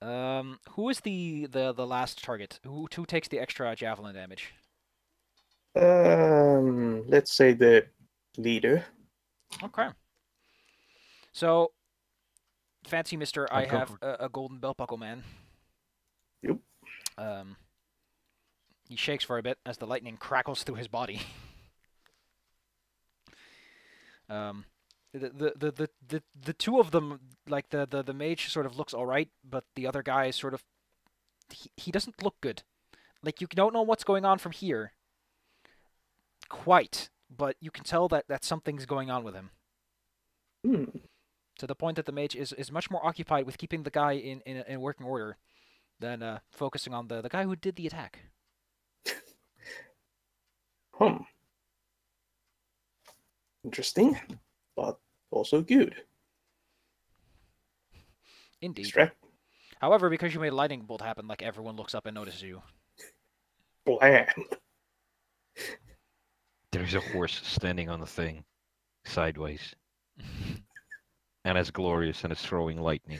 Who is the last target? Who takes the extra javelin damage? Let's say the leader. Okay. So, fancy mister, I I'd go have for- a golden belt buckle man. Yep. He shakes for a bit as the lightning crackles through his body. The two of them, like the mage sort of looks all right, but the other guy is sort of he doesn't look good. Like you don't know what's going on from here. Quite, but you can tell that something's going on with him. To the point that the mage is much more occupied with keeping the guy in working order than focusing on the guy who did the attack. Hmm. Interesting, but also good. Indeed. Distract. However, because you made a lightning bolt happen, like everyone looks up and notices you. Blam. There's a horse standing on the thing, sideways, and it's glorious and it's throwing lightning.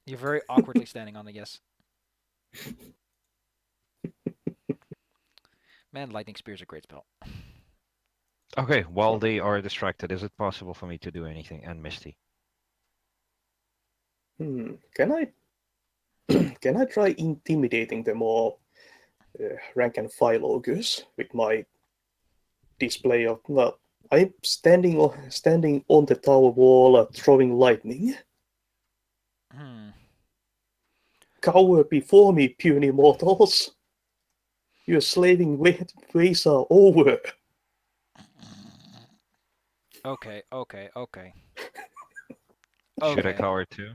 You're very awkwardly standing on the yes. Man, lightning spear's a great spell. Okay, while they are distracted, is it possible for me to do anything? And Misty. Can I can I try intimidating the more rank and file ogres with my display of well, I'm standing on the tower wall, throwing lightning. Cower before me, puny mortals. Your slaving ways are over. Okay. Should I Okay. cower too?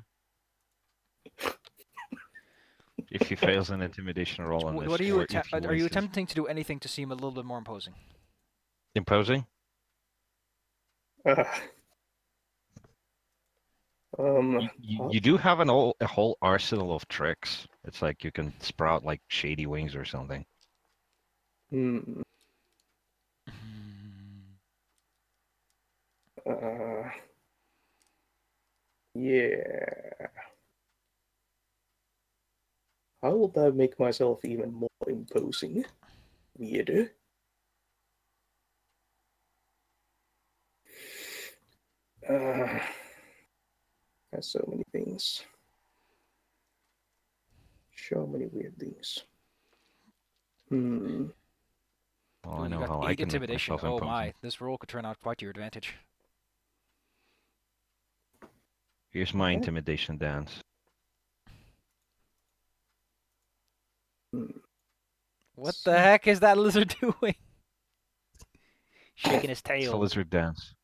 If he fails an intimidation roll on this, What are you or if he are you wastes- attempting to do anything to seem a little bit more imposing? Imposing? Uh, You do have a whole arsenal of tricks. It's like you can sprout like shady wings or something. Yeah. How would I make myself even more imposing? Weirder. There's so many things. So many weird things. Well, I You know got how 8 I can make intimidation. myself Oh imposing. my, this roll could turn out quite to your advantage. Here's my Okay. intimidation dance. What the heck is that lizard doing? Shaking his It's a tail. lizard dance.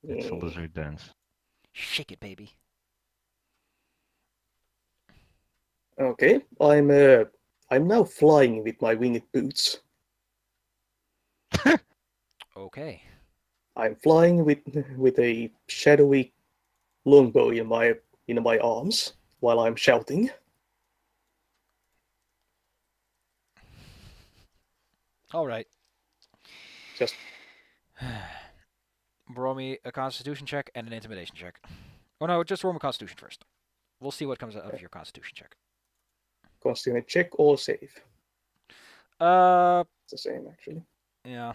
It's a Yeah. lizard dance. Shake it, baby. Okay, I'm now flying with my winged boots. Okay. I'm flying with a shadowy longbow in my arms while I'm shouting. All right. Just roll me a Constitution check and an Intimidation check. Oh no, just roll me Constitution first. We'll see what comes out of your Constitution check. constantly check or save. Uh, It's the same actually. yeah.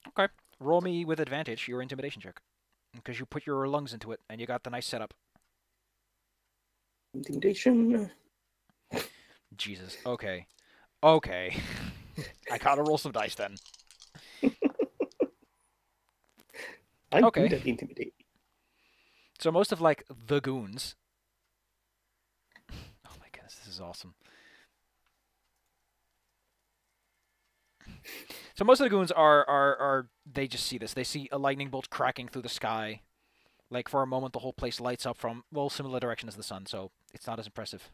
Okay. Roll me with advantage your Intimidation check, because you put your lungs into it and you got the nice setup. Intimidation. Jesus. Okay. Okay. I gotta roll some dice then. I'm Okay. good at intimidate. So most of like the goons. Oh my goodness, this is awesome. So most of the goons are they just see this. They see a lightning bolt cracking through the sky. Like for a moment the whole place lights up from well similar direction as the sun, so it's not as impressive.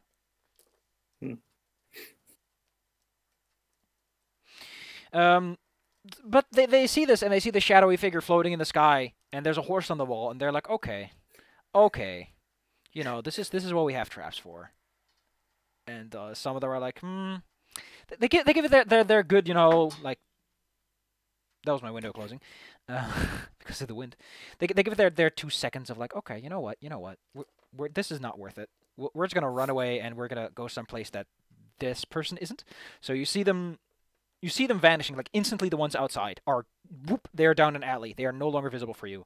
But they see this and they see the shadowy figure floating in the sky and there's a horse on the wall and they're like, okay. You know, this is what we have traps for. And some of them are like, They give it their good, you know, like. That was my window closing, because of the wind. They give it their 2 seconds of like, okay, you know what, we're this is not worth it. We're just gonna run away and we're gonna go someplace that this person isn't. So you see them vanishing like instantly. The ones outside are whoop, they are down an alley. They are no longer visible for you,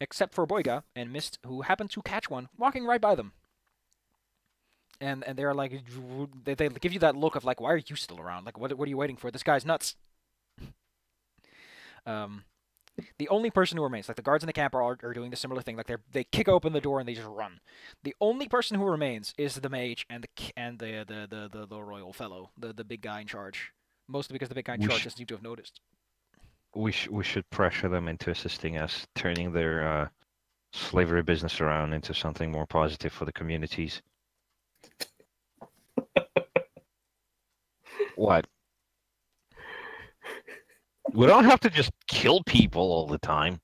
except for Boyga and Mist, who happen to catch one walking right by them. And they're like, they give you that look of like, why are you still around? Like, what are you waiting for? This guy's nuts. The only person who remains, like the guards in the camp are doing the similar thing. Like they kick open the door and they just run. The only person who remains is the mage and the royal fellow, the big guy in charge. Mostly because the big guy in charge doesn't seem to have noticed. We should pressure them into assisting us, turning their slavery business around into something more positive for the communities. What? We don't have to just kill people all the time.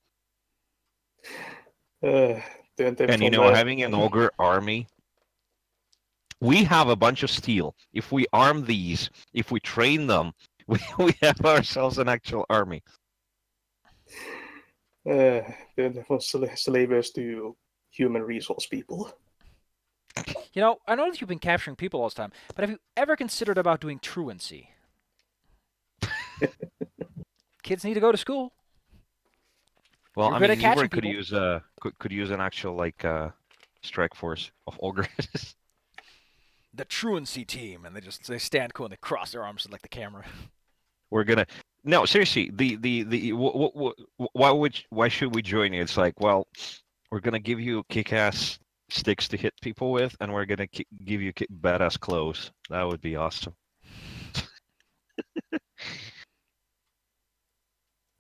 Then And from the, having an ogre army, we have a bunch of steel. If we arm these, if we train them, we have ourselves an actual army. then from slavers to human resource people. You know, I know that you've been capturing people all this time, but have you ever considered about doing truancy? Kids need to go to school. Well, You're I good mean, at catching Newburgh could people. use could use an actual like strike force of ogres. The truancy team, and they stand cool and they cross their arms like the camera. We're gonna no seriously. Why should we join you? It's like, well, we're gonna give you kick-ass sticks to hit people with, and we're gonna give you badass clothes. That would be awesome.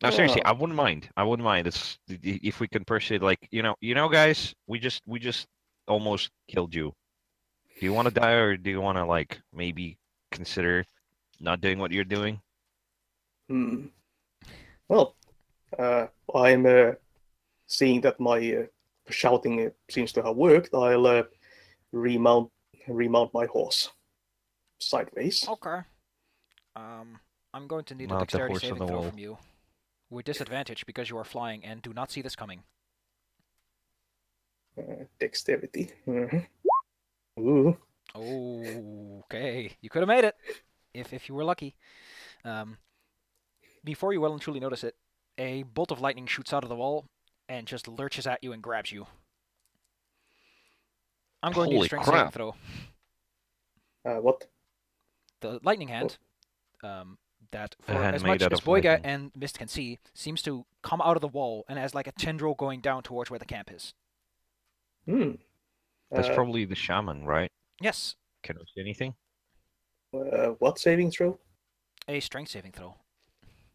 No, seriously, Oh. I wouldn't mind. I wouldn't mind. It's if we can persuade, like, guys, we just almost killed you. Do you want to die, or do you want to like maybe consider not doing what you're doing? Well, I'm seeing that my shouting seems to have worked. I'll remount my horse sideways. Okay. I'm going to need a Mount the dexterity horse on saving the throw wall. from you. With disadvantage because you are flying and do not see this coming. Dexterity. Ooh. Okay, you could have made it if you were lucky. Before you well and truly notice it, a bolt of lightning shoots out of the wall and just lurches at you and grabs you. I'm going to need a Holy strength saving crap. throw. What? The lightning hand, that for hand as made much out as of Boyga lightning. and Mist can see, seems to come out of the wall and as like a tendril going down towards where the camp is. That's probably the shaman, right? Yes, Can we see anything? What saving throw? a strength saving throw.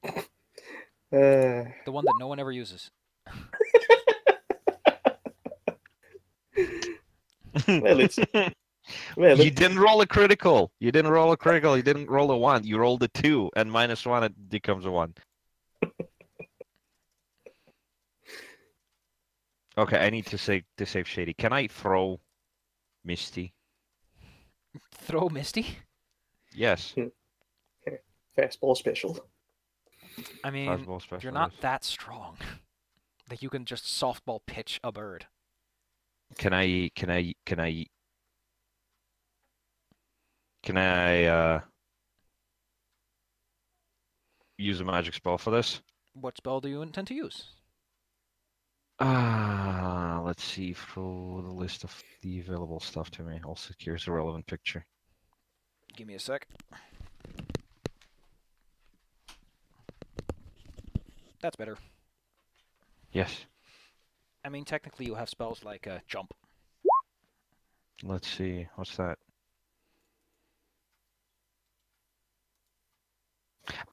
Uh, The one that no one ever uses. well, it's well. You didn't roll a critical. You didn't roll a critical. You didn't roll a 1. You rolled a 2, and -1 it becomes a 1. Okay, I need to save Shady. Can I throw Misty? Throw Misty? Yes. Fastball special. I mean, Fastball you're not specialist. that strong that you can just softball pitch a bird. Can I use a magic spell for this? What spell do you intend to use? Let's see through the list of the available stuff to me. Also, here's a relevant picture. Give me a sec. That's better. Yes. I mean, technically you have spells like jump. Let's see. What's that?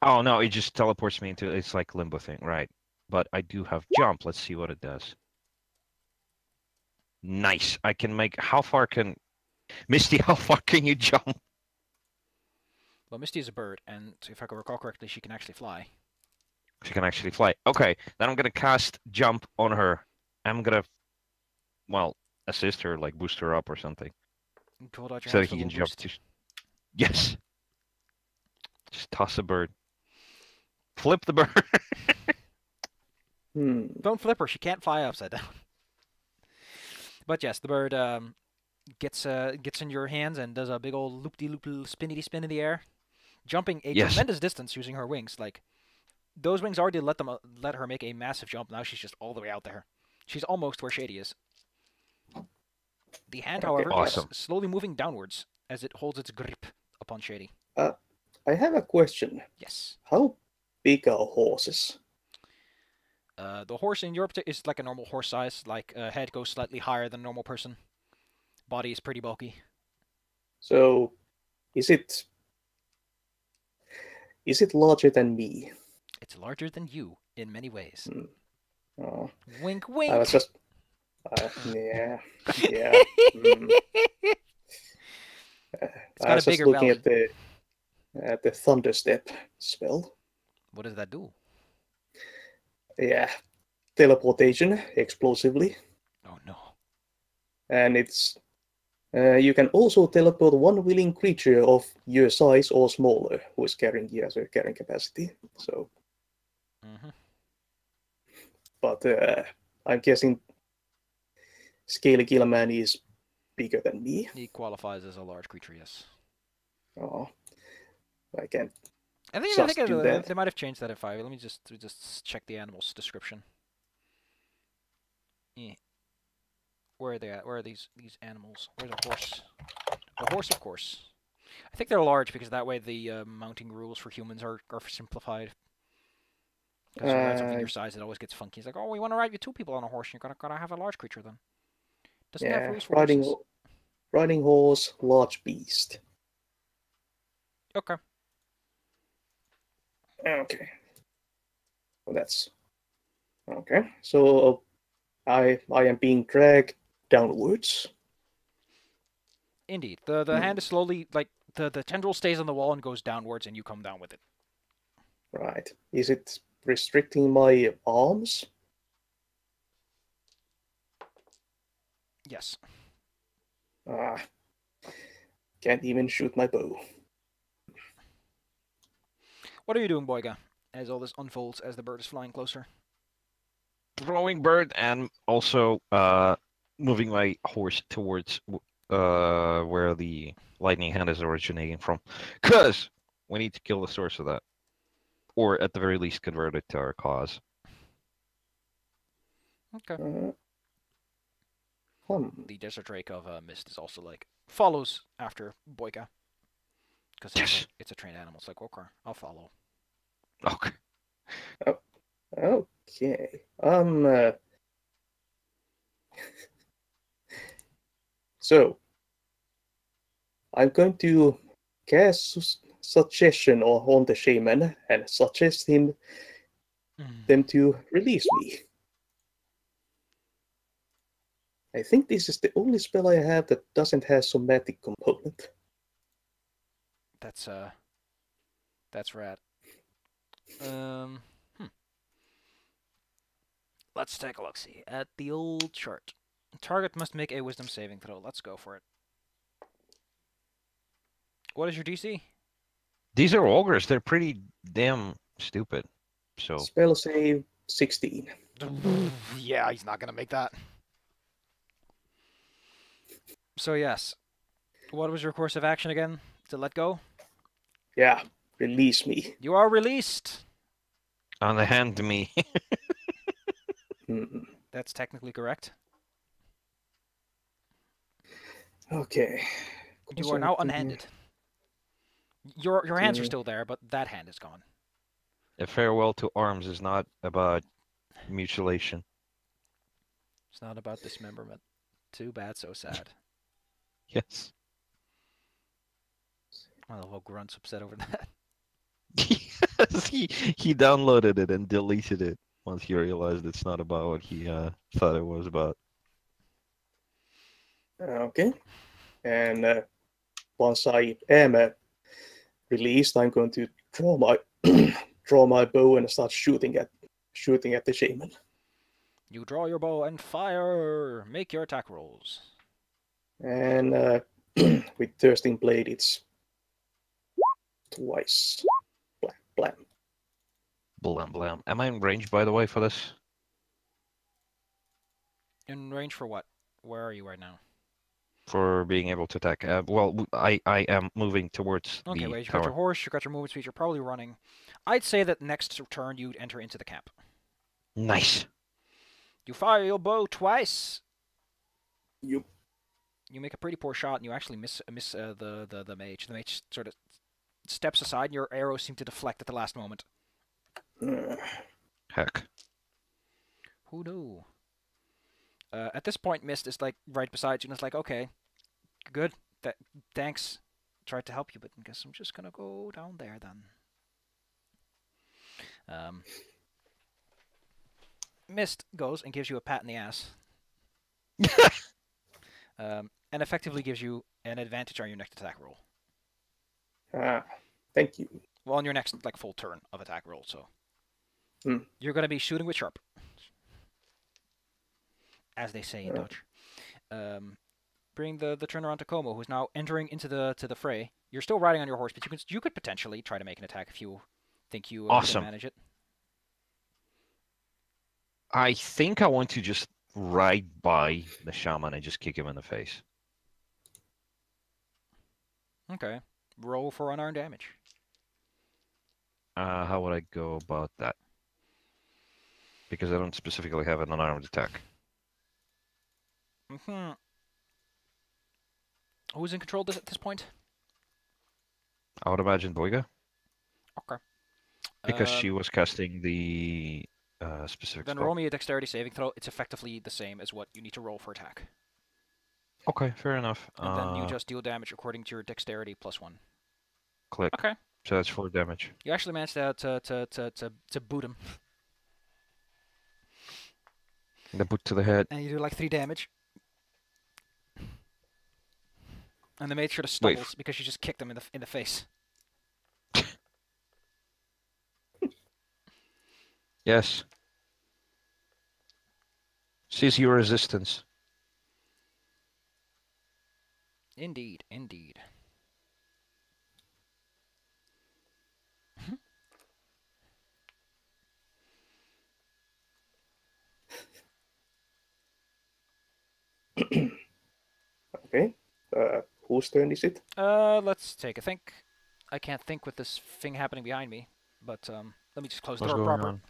Oh no, it just teleports me into it's like limbo thing, right? But I do have jump. Let's see what it does. Nice. I can make. How far can Misty? How far can you jump? Well, Misty is a bird, and if I can recall correctly, she can actually fly. She can actually fly. Okay, then I'm gonna cast jump on her. I'm gonna, well, assist her, like boost her up or something, Hold out your so hands that for he a can little jump boost. to. Yes. Just toss a bird. Flip the bird. Don't flip her. She can't fly upside down. But yes, the bird gets in your hands and does a big old loop-de-loop spinny spin in the air, jumping a Yes. tremendous distance using her wings. Like those wings already let her make a massive jump. Now she's just all the way out there. She's almost where Shady is. The hand, however, Awesome. is slowly moving downwards as it holds its grip upon Shady. I have a question. Yes. How big are horses? The horse in Europe is like a normal horse size. Like head goes slightly higher than a normal person. Body is pretty bulky. So, is it larger than me? It's larger than you in many ways. Oh, Wink, wink. I was just, yeah. It's I got was a just bigger looking belly. at the. the Thunderstep spell. What does that do? Yeah, teleportation explosively, Oh no. and it's you can also teleport one willing creature of your size or smaller who is carrying you as a carrying capacity. So, Mm-hmm. but I'm guessing Scaly Gilman is bigger than me. He qualifies as a large creature, yes. Oh, I can't I think just do that. they might have changed that in 5. Let me just check the animal's description. Yeah. Where are they at? Where are these animals? Where's a horse? A horse, of course. I think they're large because that way the mounting rules for humans are simplified. Because you ride something your size, it always gets funky. It's like, oh, we want to ride with 2 people on a horse. You're gotta have a large creature then. Doesn't have Yeah, rules for horses. riding horse, large beast. Okay. Okay. Well, that's okay. So I am being dragged downwards. Indeed. The hand is slowly, like, the tendril stays on the wall and goes downwards, and you come down with it. Right. Is it restricting my arms? Yes. Ah, can't even shoot my bow. What are you doing, Boyga, as all this unfolds as the bird is flying closer? Throwing bird and also moving my horse towards where the lightning hand is originating from. Because we need to kill the source of that. Or at the very least convert it to our cause. Okay. The Desert Drake of Mist is also like, follows after Boyga. Because it's a trained animal. It's like, okay, I'll follow. Okay. Okay. So I'm going to cast suggestion on the shaman and suggest them to release me. I think this is the only spell I have that doesn't have somatic component. That's rad. Let's take a look. See at the old chart. Target must make a Wisdom saving throw. Let's go for it. What is your DC? These are ogres. They're pretty damn stupid. So Spell save 16. Yeah, he's not gonna make that. So yes, what was your course of action again? To let go? Yeah, release me. You are released. on the hand to me. That's technically correct. Okay. You are now unhanded. Your hands are still there, but that hand is gone. A farewell to arms is not about mutilation. It's not about dismemberment. Too bad, so sad. Yes. I don't know how Grunt's upset over that. Yes, he downloaded it and deleted it once he realized it's not about what he thought it was about. Okay. And once I am released, I'm going to draw my draw my bow and start shooting at the shaman. You draw your bow and fire. Make your attack rolls. And with Thirsting Blade, it's twice. Blam, blam. Blam blam. Am I in range, by the way, for this? In range for what? Where are you right now? For being able to attack. Well, I am moving towards Okay, the wait, you tower. got your horse, you got your movement speed, you're probably running. I'd say that next turn you'd enter into the camp. Nice. You fire your bow twice. You make a pretty poor shot, and you actually miss the mage. The mage sort of steps aside, and your arrows seem to deflect at the last moment. Heck. Who knew? At this point, Mist is like right beside you, and it's like, okay, good, thanks. Tried to help you, but I guess I'm just gonna go down there then. Mist goes and gives you a pat in the ass. And effectively gives you an advantage on your next attack roll. Thank you. Well, on your next like full turn of attack roll, so Hmm. you're gonna be shooting with sharp, as they say in Dutch. Bring the turn around to Como, who's now entering into the fray. You're still riding on your horse, but you could potentially try to make an attack if you think you can Awesome. manage it. I think I want to just ride by the shaman and just kick him in the face. Okay. Roll for unarmed damage. How would I go about that? Because I don't specifically have an unarmed attack. Mm-hmm. Who's in control at this point? I would imagine Boiga, Okay. because she was casting the specific Then spell. roll me a dexterity saving throw. It's effectively the same as what you need to roll for attack. Okay, fair enough. And then you just deal damage according to your dexterity +1. Click. Okay. So that's 4 damage. You actually managed to boot him. The boot to the head. And you do like 3 damage. And the mage sort of stumbles because you just kicked him in the face. Yes. Cease your resistance. Indeed, indeed. Okay. Whose turn is it? Let's take a think. I can't think with this thing happening behind me, but let me just close the What's door going proper.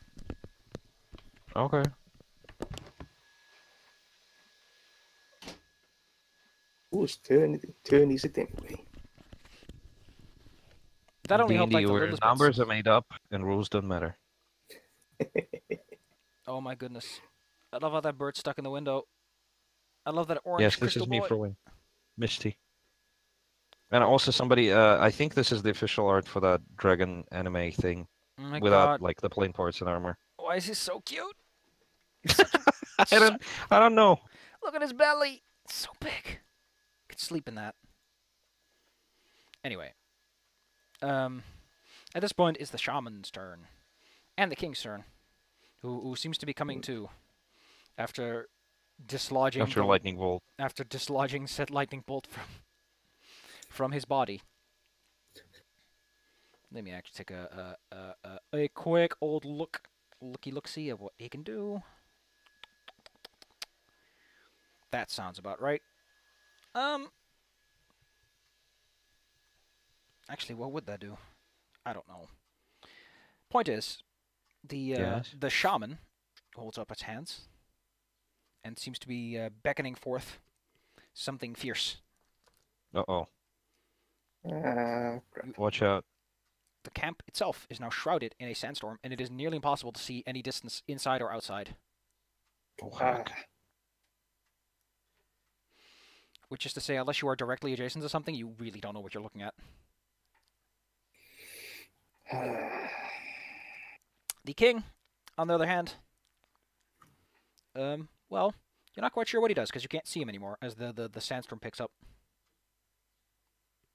on? Okay. Whose turn is it anyway? That only helped like D&D the where littlest numbers bits. are made up and rules don't matter. Oh my goodness. I love how that bird's stuck in the window. I love that orange Yes, this crystal is me boy. for win. Misty. And also somebody, I think this is the official art for that dragon anime thing. Oh my Without god. like the plain parts and armor. Why is he so cute? I don't know. Look at his belly. It's so big. Could sleep in that. Anyway. At this point is the shaman's turn. And the king's turn. Who seems to be coming to. After dislodging After a lightning bolt. after dislodging said lightning bolt from his body. Let me actually take a quick old looky-see of what he can do. That sounds about right. Actually, what would that do? I don't know. Point is, Yes. the shaman holds up its hands and seems to be beckoning forth something fierce. Uh-oh. Crap. Watch out. The camp itself is now shrouded in a sandstorm, and it is nearly impossible to see any distance inside or outside. Oh, Ah, heck. Which is to say, unless you are directly adjacent to something, you really don't know what you're looking at. The king, on the other hand, well, you're not quite sure what he does because you can't see him anymore as the sandstorm picks up.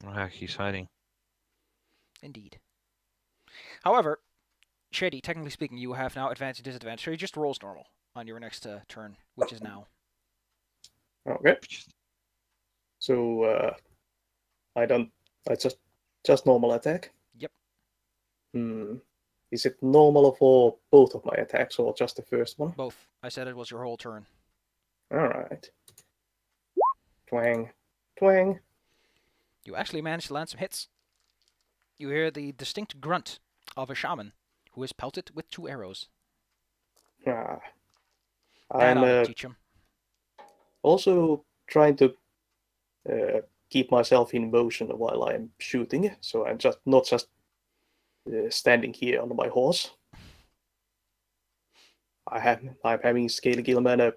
Oh, heck, he's hiding. Indeed. However, Shady, technically speaking, you have now advantage and disadvantage, so he just rolls normal on your next turn, which is now. Okay. So I just normal attack. Yep. Is it normal for both of my attacks or just the first one? Both. I said it was your whole turn. All right. Twang, twang. You actually managed to land some hits. You hear the distinct grunt of a shaman who is pelted with 2 arrows. Ah. That ought to I'm teach him. also trying to keep myself in motion while I'm shooting, so I'm not just standing here on my horse. I'm having Scale Gilman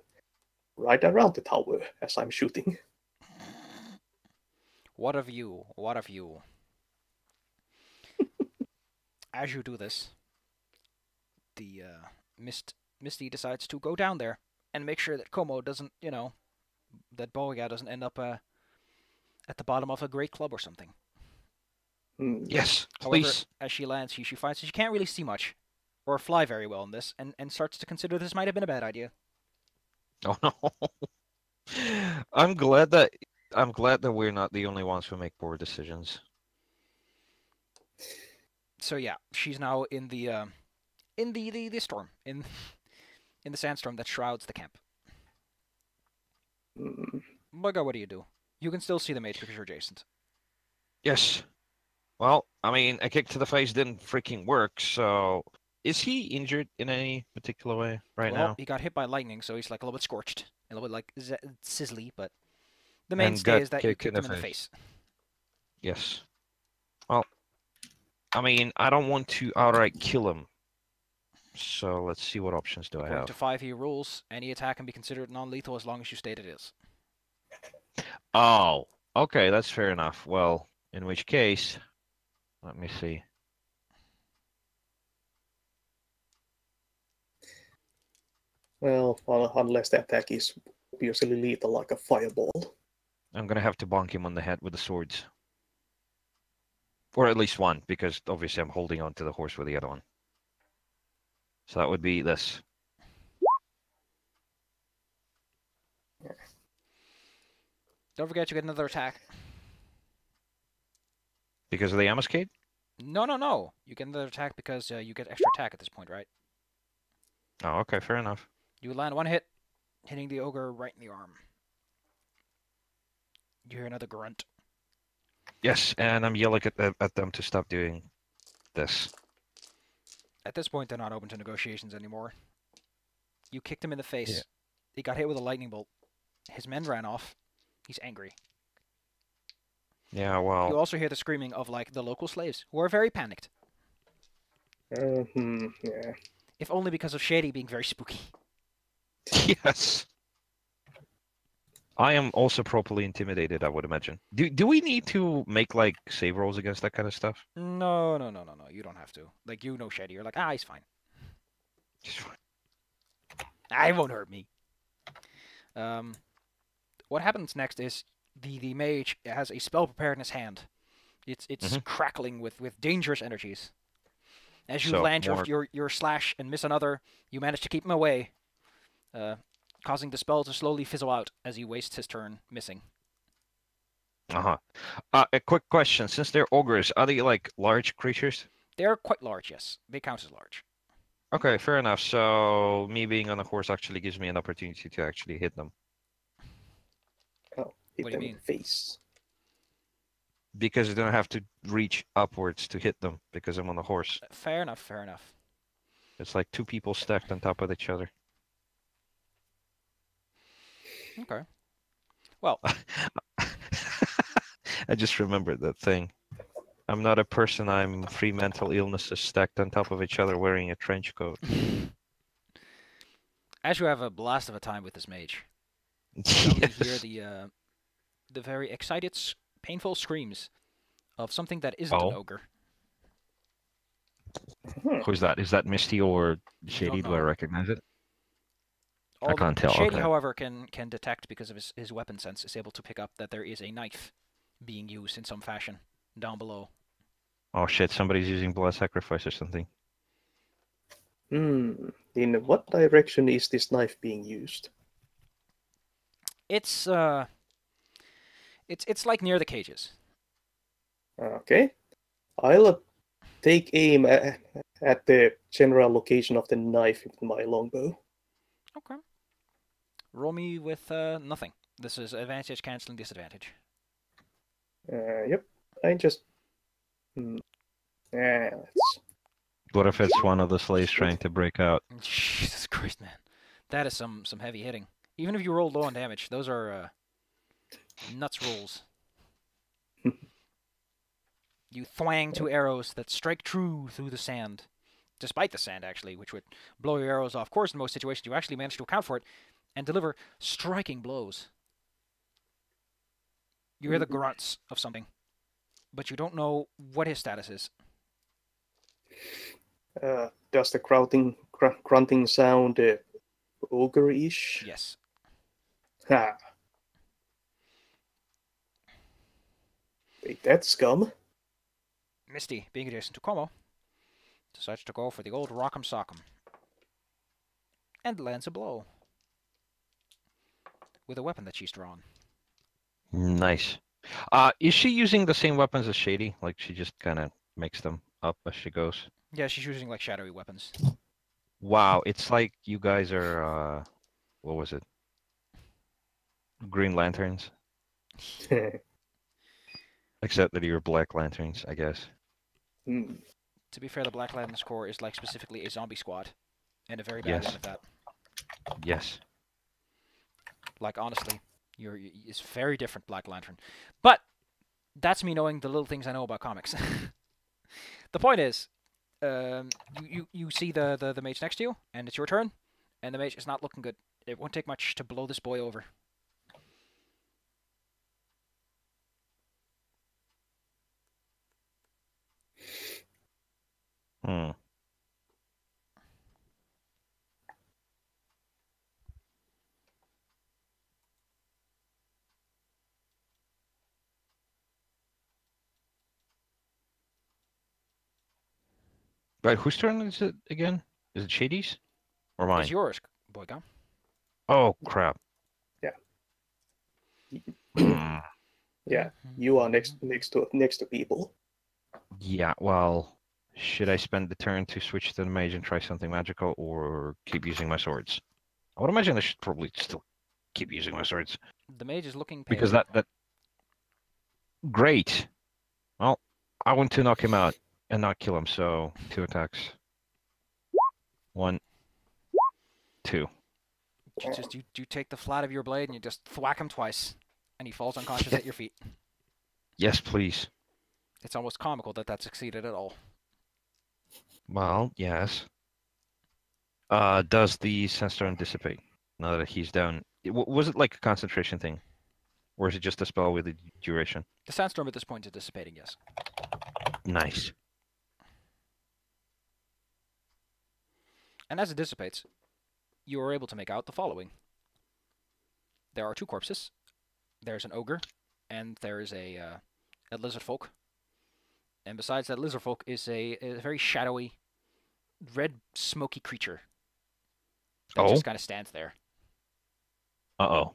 right around the tower as I'm shooting. What of you? What of you? As you do this, the Misty decides to go down there and make sure that Como doesn't, that Boiga doesn't end up at the bottom of a great club or something. Yes, However, please. as she lands, she finds that she can't really see much or fly very well in this, and starts to consider this might have been a bad idea. Oh no. I'm glad that we're not the only ones who make poor decisions. So yeah, she's now in the storm, in the sandstorm that shrouds the camp. Bugger, what do you do? You can still see the mage because you're adjacent. Yes. Well, I mean, a kick to the face didn't freaking work, so is he injured in any particular way right Well, now? he got hit by lightning, so he's like a little bit scorched, a little bit like sizzly, but the And mainstay got is that you kicked in kicked him in the the face. face. Yes. Well, I mean, I don't want to outright kill him. So let's see what options do I According to have. 5e rules, any attack can be considered non-lethal as long as you state it is. Oh, okay, that's fair enough. Well, in which case, let me see. Well, unless the attack is obviously lethal like a fireball. I'm gonna have to bonk him on the head with the swords. Or at least one, because obviously I'm holding on to the horse with the other one. So that would be this. Don't forget you get another attack. Because of the ambuscade? No, no, no. You get another attack because you get extra attack at this point, right? Oh, okay, fair enough. You land one hit, hitting the ogre right in the arm. You hear another grunt. Yes, and I'm yelling at them to stop doing this. At this point, they're not open to negotiations anymore. You kicked him in the face. Yeah. He got hit with a lightning bolt. His men ran off. He's angry. Yeah, You well, also hear the screaming of, like, the local slaves, who are very panicked. Yeah. If only because of Shady being very spooky. yes. I am also properly intimidated, I would imagine. Do we need to make, like, save rolls against that kind of stuff? No, no, no, no, no. You don't have to. Like, you know Shady. You're like, he's fine. He won't hurt me. What happens next is the mage has a spell prepared in his hand. It's crackling with dangerous energies. As you So, land more- your slash and miss another, you manage to keep him away, causing the spell to slowly fizzle out as he wastes his turn missing. Uh-huh. A quick question. Since they're ogres, are they, like, large creatures? They're quite large, yes. They count as large. Okay, fair enough. So me being on a horse actually gives me an opportunity to actually hit them. Oh, hit What do you them in mean? the face. Because I don't have to reach upwards to hit them because I'm on a horse. Fair enough, fair enough. It's like two people stacked on top of each other. Okay. Well, I just remembered that thing. I'm not a person, I'm three mental illnesses stacked on top of each other wearing a trench coat. as you have a blast of a time with this mage, you suddenly hear Yes. the very excited, painful screams of something that isn't an Oh. ogre. Who's that? Is that Misty or Shady? don't Do I know. recognize it? All can't tell, Shady, okay. however, can detect because of his weapon sense, is able to pick up that there is a knife being used in some fashion down below. Oh shit, somebody's using blood sacrifice or something. In what direction is this knife being used? It's like near the cages. Okay. I'll take aim at the general location of the knife with my longbow. Okay. Roll me with nothing. This is advantage canceling disadvantage. Yep. I just. Let's. What if it's one of the slaves trying to break out? Jesus Christ, man. That is some heavy hitting. Even if you roll low on damage, those are nuts rolls. You thwang two arrows that strike true through the sand. Despite the sand, actually, which would blow your arrows off course in most situations, you actually manage to account for it and deliver striking blows. You hear the grunts of something, but you don't know what his status is. Does the grunting sound ogre-ish? Yes. Ha. Wait, that scum? Misty, being adjacent to Como, decides to go for the old Rock'em Sock'em. And lands a blow. With a weapon that she's drawn. Nice. Is she using the same weapons as Shady? Like she just kind of makes them up as she goes? Yeah, she's using like shadowy weapons. Wow, it's like you guys are, what was it? Green Lanterns? Except that you're Black Lanterns, I guess. Hmm. To be fair, the Black Lantern's core is like specifically a zombie squad. And a very bad Yes. one at that. Yes. Like, honestly, it's very different, Black Lantern. But that's me knowing the little things I know about comics. The point is, you see the mage next to you, and it's your turn, and the mage is not looking good. It won't take much to blow this boy over. Hmm. Right, whose turn is it again? Is it Shady's? Or mine? It's yours, Boyka. Oh, crap. Yeah. Hmm. Yeah, you are next to people. Yeah, well, should I spend the turn to switch to the mage and try something magical, or keep using my swords? I would imagine I should probably still keep using my swords. The mage is looking pale. Because that... Great! Well, I want to knock him out and not kill him, so 2 attacks. 1, 2. You take the flat of your blade and you just thwack him twice, and he falls unconscious at your feet. Yes, please. It's almost comical that succeeded at all. Well, yes. Does the sandstorm dissipate now that he's down? Was it like a concentration thing? Or is it just a spell with a duration? The sandstorm at this point is dissipating, yes. Nice. And as it dissipates, you are able to make out the following. There are 2 corpses. There's an ogre, and there is a lizard folk. And besides that lizard folk is a very shadowy, red, smoky creature. That just kind of stands there. Uh-oh.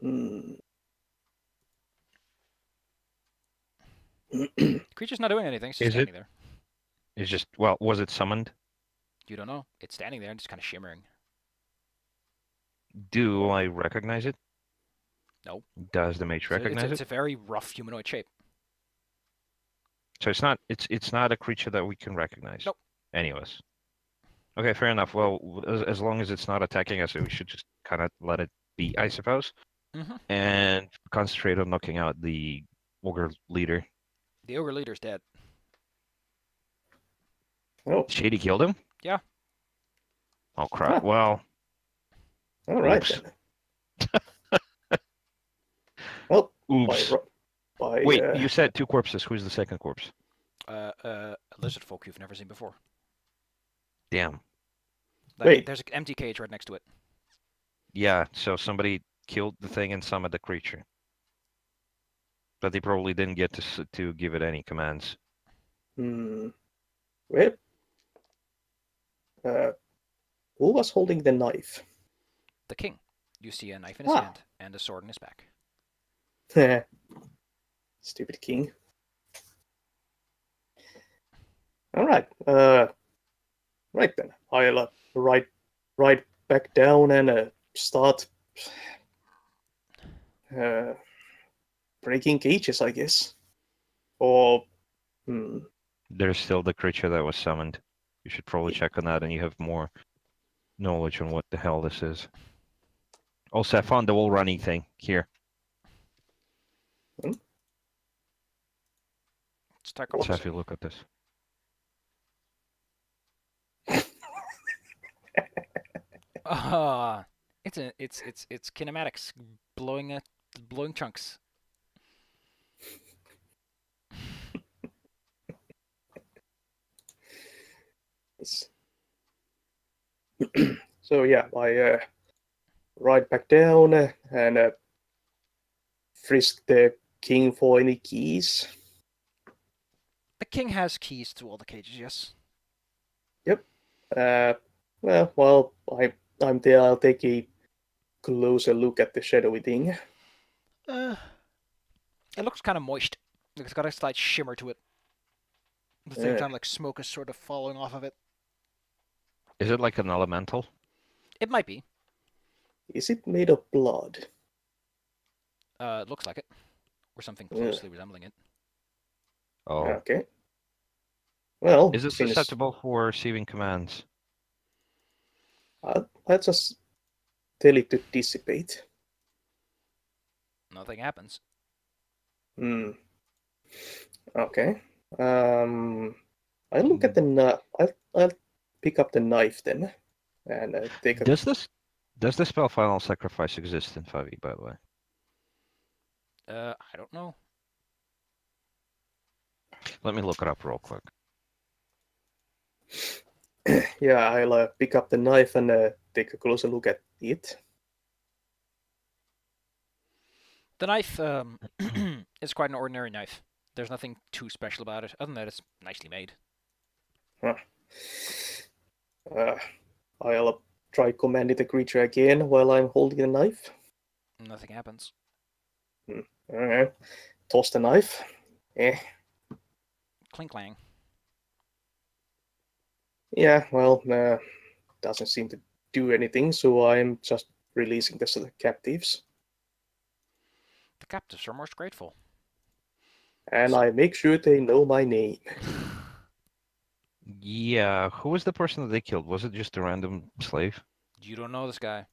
Hmm. The creature's not doing anything, it's just standing there. It's just, well, was it summoned? You don't know. It's standing there and just kind of shimmering. Do I recognize it? No. Does the mage recognize it? It's a very rough humanoid shape. So it's not a creature that we can recognize. Nope. Anyways. Okay, fair enough. Well, as long as it's not attacking us, we should just kind of let it be, I suppose. Mm-hmm. And concentrate on knocking out the ogre leader. The ogre leader's dead. Oh, Shady killed him? Yeah. Oh, crap. Well, all right oops. then. Well, Oops. Wait, you said 2 corpses. Who's the second corpse? A lizard folk you've never seen before. Damn. Like, there's an empty cage right next to it. Yeah, so somebody killed the thing and summoned the creature. But they probably didn't get to give it any commands. Well, who was holding the knife? The king. You see a knife in his hand and a sword in his back. Stupid king. All right. Right then. I'll ride back down and start breaking cages, I guess. Or There's still the creature that was summoned. You should probably check on that, and you have more knowledge on what the hell this is. Also, I found the wall running thing here. Let's take a Let's look. have a look at this. It's kinematics blowing chunks. So yeah, I ride back down and frisk the king for any keys? The king has keys to all the cages, yes. Well, I'm there. I'll take a closer look at the shadowy thing. It looks kind of moist. It's got a slight shimmer to it. At the same time, like smoke is sort of falling off of it. Is it like an elemental? It might be. Is it made of blood? It looks like it. Or something closely resembling it. Oh. Okay. Well, Is it susceptible for receiving commands? I'll just tell it to dissipate. Nothing happens. Okay. I'll look at the knife. I'll pick up the knife then, and take a. Does the spell Final Sacrifice exist in 5e, by the way? I don't know. Let me look it up real quick. Yeah, I'll pick up the knife and take a closer look at it. The knife is quite an ordinary knife. There's nothing too special about it, other than that it's nicely made. I'll try commanding the creature again while I'm holding the knife. Nothing happens. Alright. Toss the knife. Clink clang. Yeah, well, doesn't seem to do anything, so I'm just releasing the captives. The captives are most grateful. And I make sure they know my name. Yeah, who was the person that they killed? Was it just a random slave? You don't know this guy.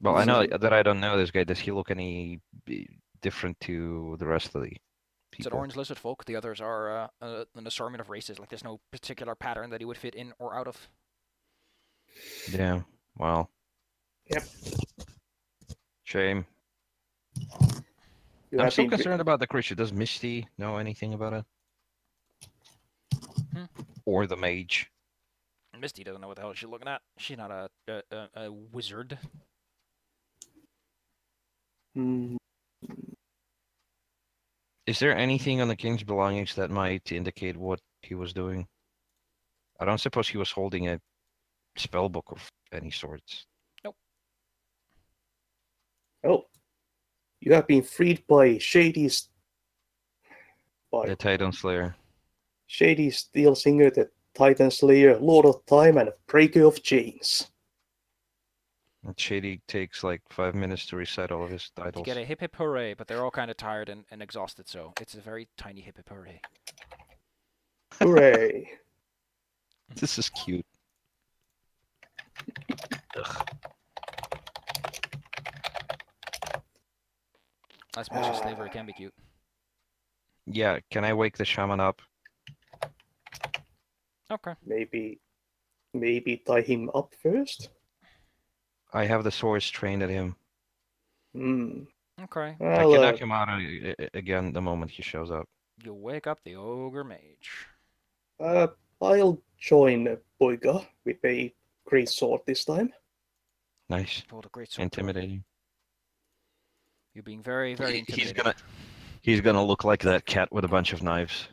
Well, I know that I don't know this guy. Does he look any different to the rest of the It's an people? orange lizard folk. The others are an assortment of races. Like there's no particular pattern that he would fit in or out of. Yeah, well. Yep. Shame. I'm still concerned about the creature. Does Misty know anything about it? Or the mage? Misty doesn't know what the hell she's looking at. She's not a wizard. Is there anything on the king's belongings that might indicate what he was doing? I don't suppose he was holding a spell book of any sorts. Nope. Oh. You have been freed by The Titan Slayer. Shady Steel Singer, the Titan Slayer, Lord of Time, and Breaker of Chains. And Shady takes like 5 minutes to recite all of his You titles. get a hip hip hooray, but they're all kind of tired and exhausted, so it's a very tiny hip hip hooray. Hooray. This is cute. Ugh. As much as slavery can be cute. Yeah, can I wake the shaman up? Okay. Maybe tie him up first? I have the swords trained at him. Okay. I can knock him out again the moment he shows up. You wake up the ogre mage. I'll join Boiga with a great sword this time. Nice. Hold a great sword. Intimidating. You're being very, very intimidating. He's gonna look like that cat with a bunch of knives.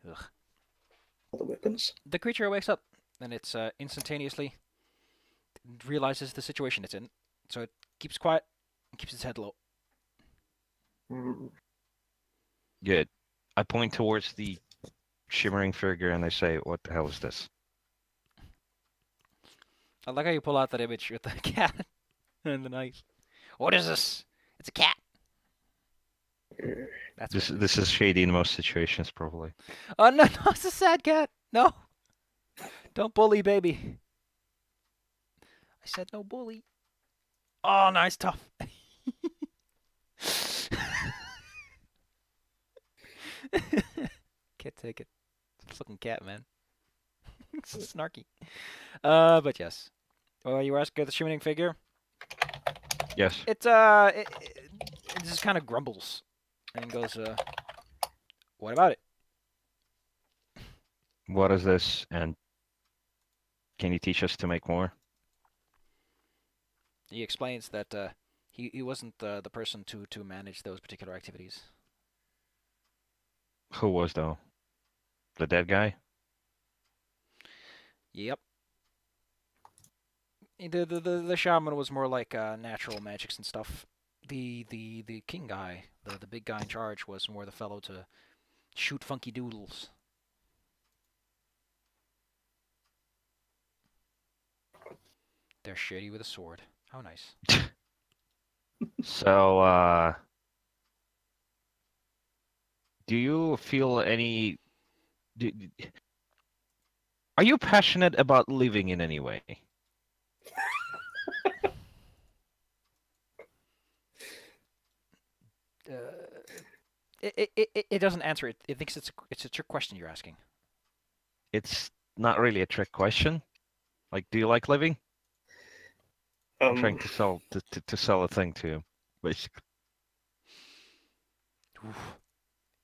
Ugh. Other weapons. The creature wakes up, and it's instantaneously realizes the situation it's in, so it keeps quiet and keeps its head low. Good. I point towards the shimmering figure and I say, "What the hell is this?" I like how you pull out that image with the cat and the knife. What is this? It's a cat. That's This is shady in most situations, probably. Oh no, no, it's a sad cat. No, don't bully, baby. I said no bully. Oh, nice, tough. Can't take it. It's a fucking cat, man. It's so snarky. But yes. Well, you were asking the shimmering figure. Yes. It just kind of grumbles and goes, "What about it?" What is this? And can you teach us to make more? He explains that he wasn't the person to manage those particular activities. Who was though? The dead guy? Yep. The shaman was more like natural magics and stuff. The king guy, the big guy in charge, was more the fellow to shoot funky doodles. They're shady with a sword. How nice. So, do you feel any? Do, are you passionate about living in any way? It doesn't answer it. It thinks it's a trick question you're asking. It's not really a trick question. Like, do you like living? I'm trying to sell a thing to you, basically. Oof.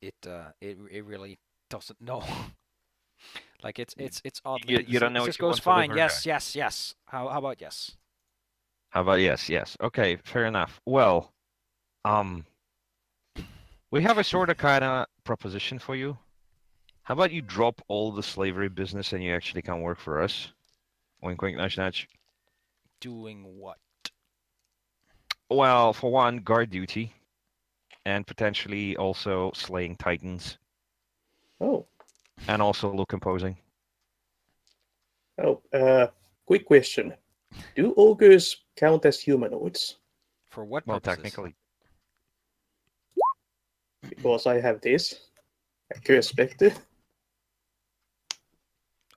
It really doesn't know. Like it's odd. You don't know it if just you want goes to live fine. or Yes, die. yes, yes. How about yes? How about yes, yes? Okay, fair enough. Well, we have a sort of kind of proposition for you. How about you drop all the slavery business and you actually come work for us? Wink, wink, nudge, nudge. Doing what? Well, for one, guard duty, and potentially also slaying titans, Oh, and also look imposing. quick question. Do ogres count as humanoids? For what Well, purposes? technically. Because I have this. A curse spectre.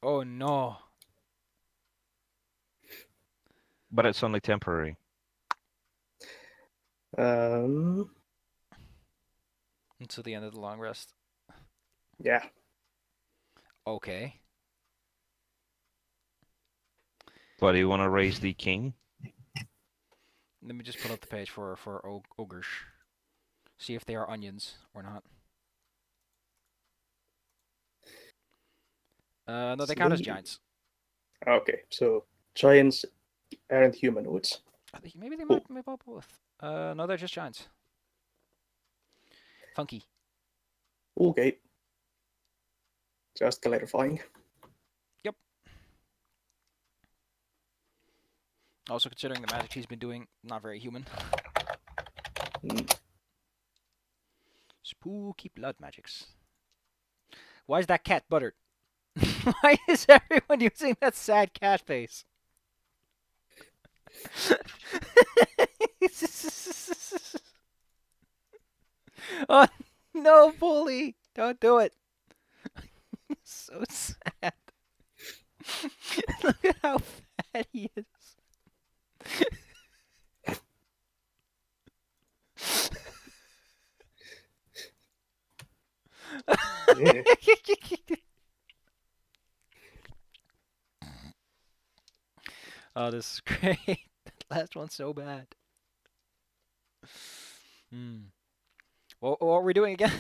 Oh no. But it's only temporary. Um, Until the end of the long rest. yeah. Okay. But do you want to raise the king? Let me just pull up the page for ogres. See if they are onions or not. No, they count as giants. Okay, so giants aren't humanoids. I think maybe they might be both. No, they're just giants. Funky. Okay. Just clarifying. Yep. Also considering the magic he's been doing, not very human. Spooky blood magics. Why is that cat buttered? Why is everyone using that sad cat face? Oh no, bully! Don't do it. So sad. Look at how fat he is. Yeah. Oh, this is great. That last one's so bad. What were we doing again?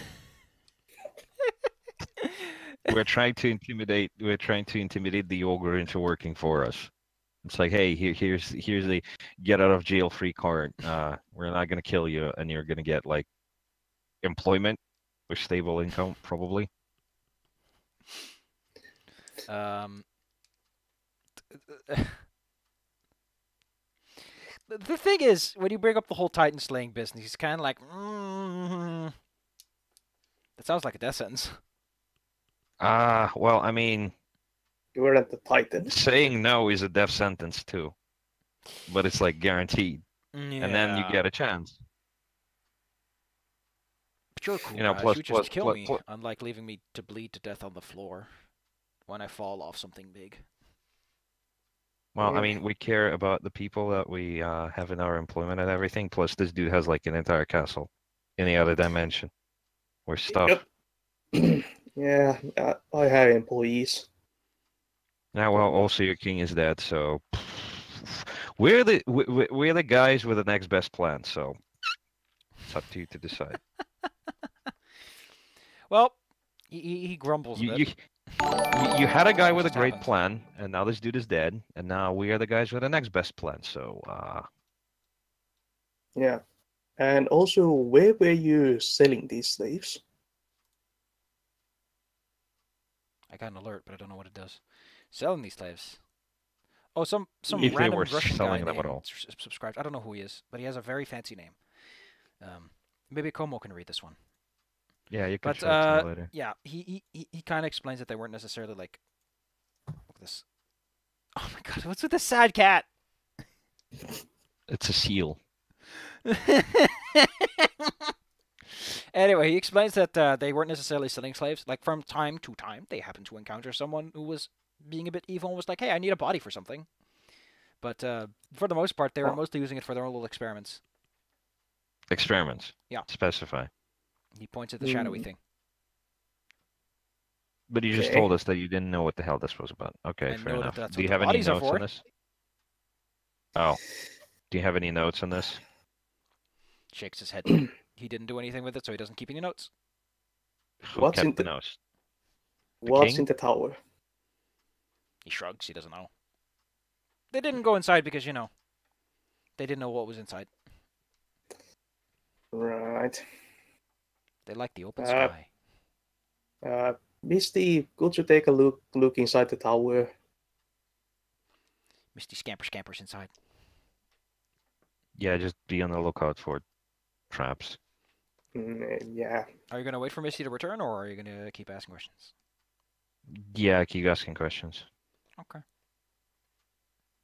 We're trying to intimidate. We're trying to intimidate the ogre into working for us. It's like, hey, here's the get out of jail free card. We're not gonna kill you, and you're gonna get like employment with stable income, probably. The thing is, when you bring up the whole Titan slaying business, he's kind of like, that sounds like a death sentence. Well, I mean, You were at the Titan. saying no is a death sentence too, but it's like guaranteed, and then you get a chance. But you're cool, You know, guys. plus- You just plus- kill plus- me, plus- unlike leaving me to bleed to death on the floor when I fall off something big. Well, Yeah. I mean, we care about the people that we have in our employment and everything. Plus, this dude has like an entire castle in the other dimension with stuff. Yep. Yeah, I have employees. Now, well, also your king is dead, so we're the guys with the next best plan. So it's up to you to decide. Well, he grumbles a You, bit. you had a guy What with a just great happened? plan, and now this dude is dead, and now we are the guys with the next best plan. So Yeah. And also, where were you selling these slaves? I got an alert, but I don't know what it does. Selling these slaves. Oh, some If they were random Russian guy selling them at named all. subscribed. I don't know who he is, but he has a very fancy name. Maybe Como can read this one. Yeah, you can But show it to me later. yeah, he kind of explains that they weren't necessarily like. Look at this. Oh my god, what's with this sad cat? It's a seal. Anyway, he explains that they weren't necessarily selling slaves. Like from time to time, they happened to encounter someone who was being a bit evil and was like, "Hey, I need a body for something." But for the most part, they were Oh. mostly using it for their own little experiments. Experiments. Yeah. Specify. He points at the shadowy thing. But you just Okay. told us that you didn't know what the hell this was about. Okay, I fair know that enough. that's Do what you the have any bodies are notes for. on this? Oh. Do you have any notes on this? Shakes his head. He didn't do anything with it, so he doesn't keep any notes. Who What's kept in the the- notes? What's king? in the tower? He shrugs. He doesn't know. They didn't go inside because, you know, they didn't know what was inside. Right. They like the open Uh, sky. Misty, could you take a look inside the tower? Misty scampers inside. Yeah, just be on the lookout for traps. Yeah. Are you going to wait for Misty to return, or are you going to keep asking questions? Yeah, keep asking questions. Okay.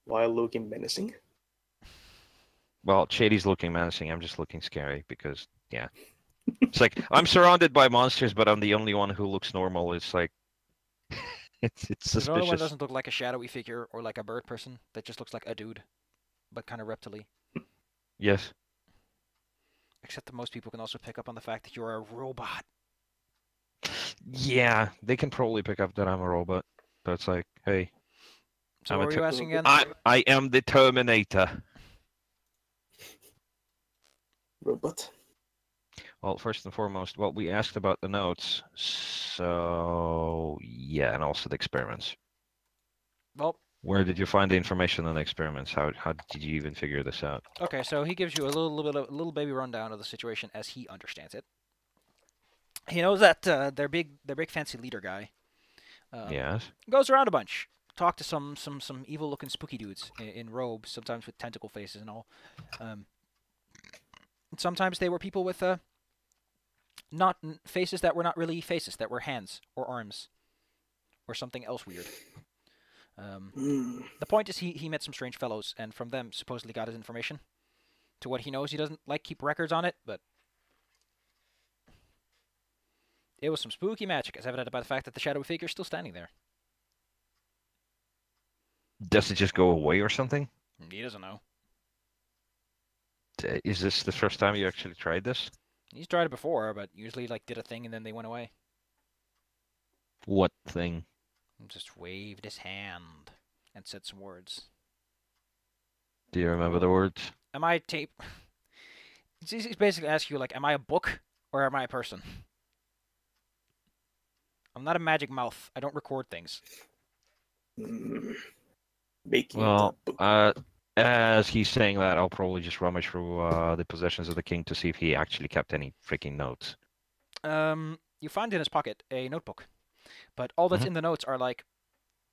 While looking menacing. Well, Shady's looking menacing. I'm just looking scary because, yeah. It's like, I'm surrounded by monsters, but I'm the only one who looks normal. It's like, it's There's the only one that suspicious. doesn't look like a shadowy figure or like a bird person. That just looks like a dude, but kind of reptily. Yes. Except that most people can also pick up on the fact that you're a robot. Yeah, they can probably pick up that I'm a robot. But it's like, hey, So I'm what were you asking again? I am the Terminator. Robot. Well, first and foremost, well, we asked about the notes. So, yeah, and also the experiments. Well, Where did you find the information on the experiments? How did you even figure this out? okay, so he gives you a little baby rundown of the situation as he understands it. He knows that their big fancy leader guy Yes. goes around a bunch, talk to some evil looking spooky dudes in robes, sometimes with tentacle faces and all. Sometimes they were people with not faces that were not really faces, that were hands or arms or something else weird. The point is he met some strange fellows, and from them supposedly got his information. To what he knows, he doesn't like keep records on it, but it was some spooky magic, as evident by the fact that the shadowy figure is still standing there. Does it just go away or something? He doesn't know. Is this the first time you actually tried this? He's tried it before, but usually like did a thing and then they went away. What thing? Just waved his hand and said some words. Do you remember the words? Am I tape? He's basically asking you like, am I a book or am I a person? I'm not a magic mouth. I don't record things. Making Well, it up. as he's saying that, I'll probably just rummage through the possessions of the king to see if he actually kept any freaking notes. You find in his pocket a notebook, but all that's in the notes are like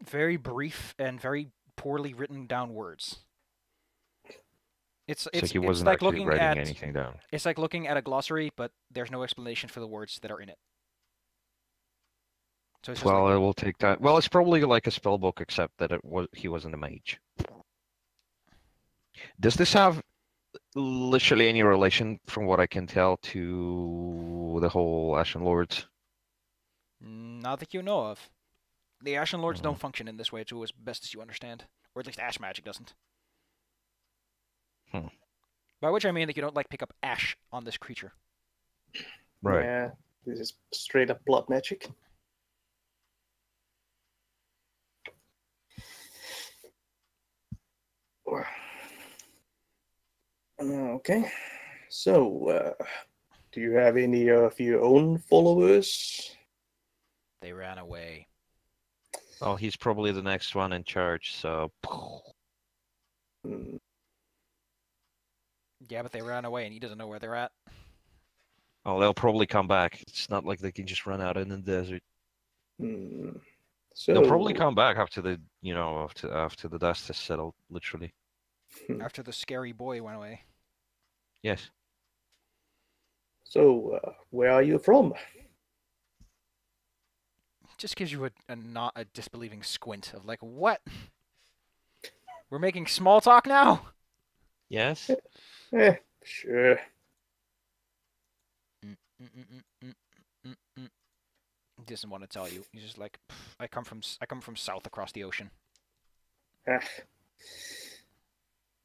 very brief and very poorly written down words. So he it's wasn't like actually looking writing at anything down. it's like looking at a glossary, but there's no explanation for the words that are in it. So it's just Well, like, it will take time. Well, it's probably like a spell book, except that he wasn't a mage. Does this have literally any relation, from what I can tell, to the whole Ashen Lords? not that you know of. The Ashen Lords don't function in this way, to as best as you understand, or at least ash magic doesn't. By which I mean that you don't like pick up ash on this creature. Right. Yeah, this is straight up blood magic. Okay, so do you have any of your own followers? They ran away. Well, he's probably the next one in charge, so... Yeah, but they ran away and he doesn't know where they're at. Oh, they'll probably come back. It's not like they can just run out in the desert. Hmm. They'll probably So, come back after the, after the dust has settled, literally. After the scary boy went away. Yes. so where are you from? Just gives you a disbelieving squint of like, what? We're making small talk now? Yes. Sure. He doesn't want to tell you. He's just like, I come from south across the ocean. Ah.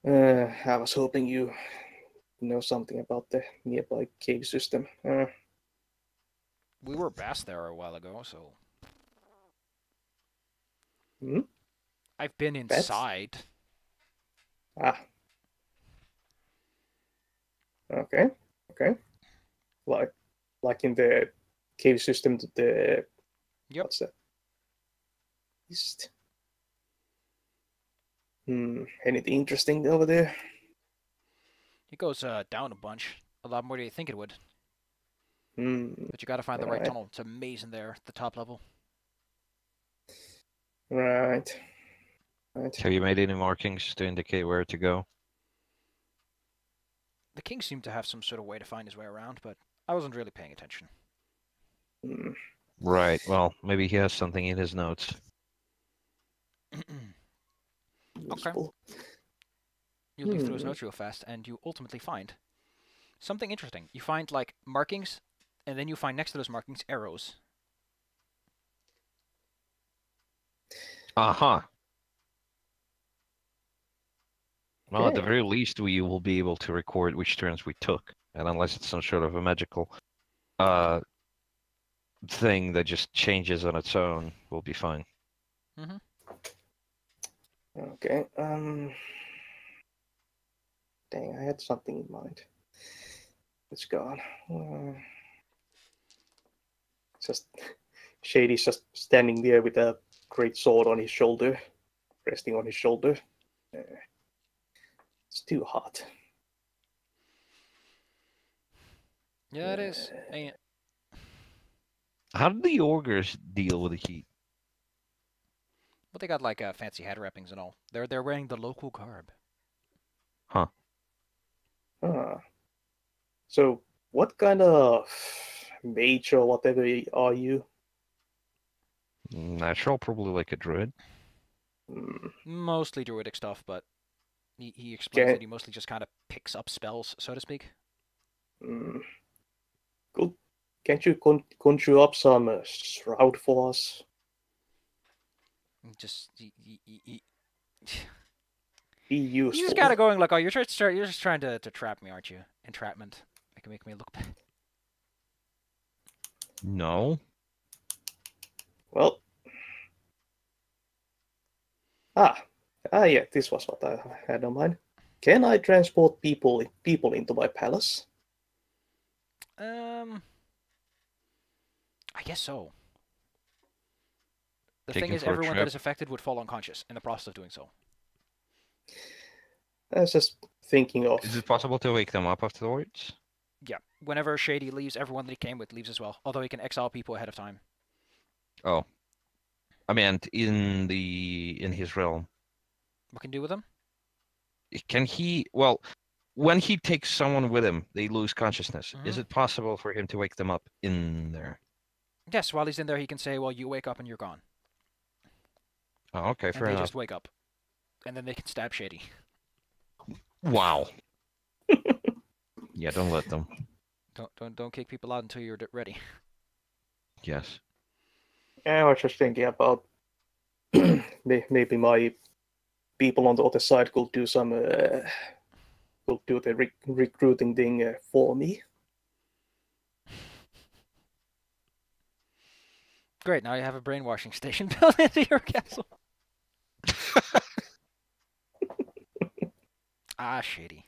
I was hoping you know something about the nearby cave system. We were best there a while ago, so Hmm? I've been Bats? inside. Ah. Okay. Okay. Like in the cave system to the Yep. what's that? East. Anything interesting over there? It goes down a bunch. A lot more than you think it would. Hmm. But you gotta find the right Right. tunnel. It's a maze in there at the top level. Right. Right. Have you made any markings to indicate where to go? The king seemed to have some sort of way to find his way around, but I wasn't really paying attention. Hmm. Right. Well, maybe he has something in his notes. Useful. You leaf through his notes real fast, and you ultimately find something interesting. You find like markings, and then you find next to those markings arrows. Uh-huh. Well, at the Okay. very least, we will be able to record which turns we took, and unless it's some sort of a magical thing that just changes on its own, we'll be fine. Mm-hmm. Okay. Dang, I had something in mind. It's gone. Just Shady's just standing there with a great sword on his shoulder, resting on his shoulder. It's too hot. Yeah, it is. Ain't it? How did the ogres deal with the heat? But they got like fancy head wrappings and all. They're wearing the local garb. Huh. So, what kind of mage or whatever are you? Natural, probably like a druid. Mostly druidic stuff, but he explains Okay. that he mostly just kind of picks up spells, so to speak. Good. Can't you conjure up some shroud for us? Just Be he's useful. just kind of going like, "Oh, you're just trying to trap me, aren't you? Entrapment. It can make me look bad." No. Well. Yeah. This was what I had on mind. Can I transport people into my palace? I guess so. The Take thing him is, for a everyone that trip. is affected would fall unconscious in the process of doing so. I was just thinking of. Is it possible to wake them up afterwards? Yeah. Whenever Shady leaves, everyone that he came with leaves as well. Although he can exile people ahead of time. Oh. I meant in his realm. What can you do with them? Can he, well, when he takes someone with him, they lose consciousness. Is Mhm. it possible for him to wake them up in there? Yes, while he's in there, he can say, well, you wake up and you're gone. Oh, okay, And fair they enough. just wake up. And then they can stab Shady. Wow. Yeah, don't let them. Don't kick people out until you're ready. Yes. I was just thinking about maybe my people on the other side could do some could do the recruiting thing for me. Great, now you have a brainwashing station built into your castle. Shady.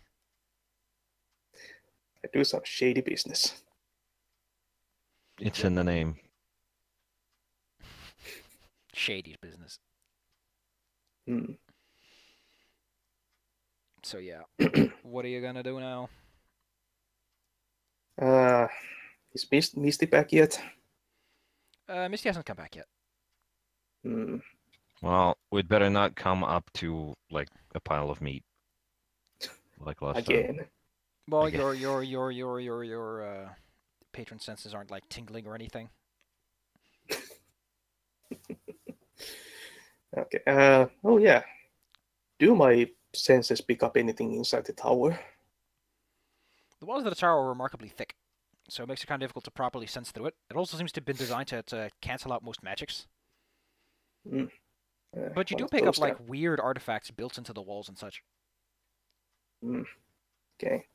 I do some shady business. It's in the name. Shady's business. So yeah, what are you gonna do now? Is Misty back yet? Misty hasn't come back yet. Hmm. Well, we'd better not come up to like a pile of meat like last time. Again. Well, Okay. your patron senses aren't like tingling or anything. Okay. Oh yeah. Do my senses pick up anything inside the tower? The walls of the tower are remarkably thick, so it makes it kind of difficult to properly sense through it. It also seems to have been designed to cancel out most magics. Hmm. But you One do of pick up those like weird artifacts built into the walls and such. Okay.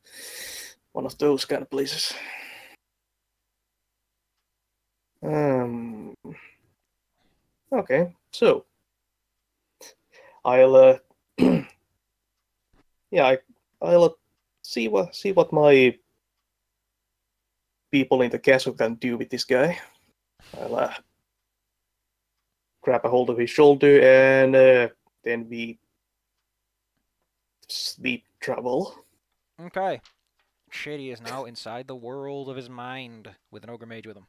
One of those kind of places. Okay. So I'll yeah, I'll see what my people in the castle can do with this guy. I'll grab a hold of his shoulder and then we sleep travel. Okay. Shady is now inside the world of his mind with an ogre mage with him.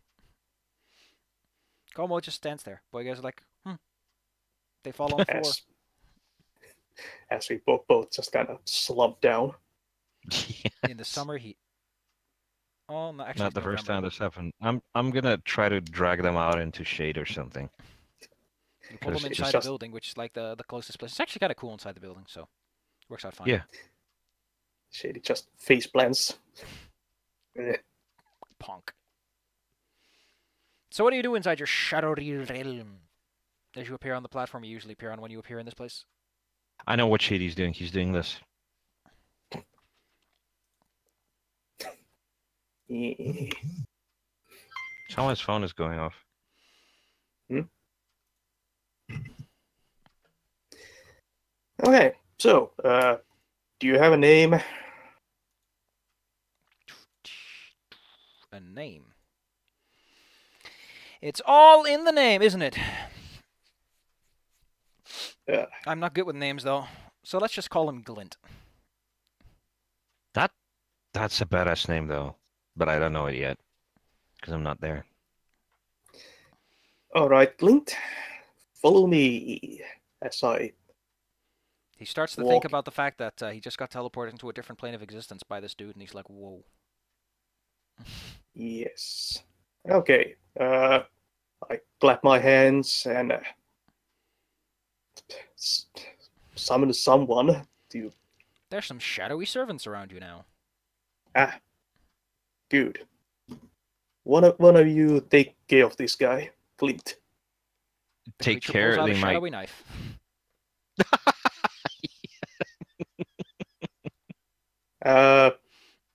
Como just stands there. Boy guys are like, They fall on the floor. As we both just kind of slump down. In the summer heat. Oh, no, actually, Not it's the first November. time this happened. I'm gonna try to drag them out into shade or something. You pull them 'Cause it's inside a just- building, which is like the closest place. It's actually kind of cool inside the building, so works out fine. Yeah. Shady just face plants. Punk. So what do you do inside your shadowy realm? As you appear on the platform you usually appear on when you appear in this place? I know what Shady's doing. He's doing this. Yeah. Someone's phone is going off. Okay, so do you have a name? A name. It's all in the name, isn't it? Yeah. I'm not good with names, though. So let's just call him Glint. That's a badass name though, but I don't know it yet because I'm not there. All right, Glint, follow me as I. He starts to think Walk. about the fact that he just got teleported into a different plane of existence by this dude, and he's like, whoa. Yes. Okay. I clap my hands and summon someone to. There's some shadowy servants around you now. Good. One of you take care of this guy, Glint. The Take creature care, pulls out they a might. shadowy knife.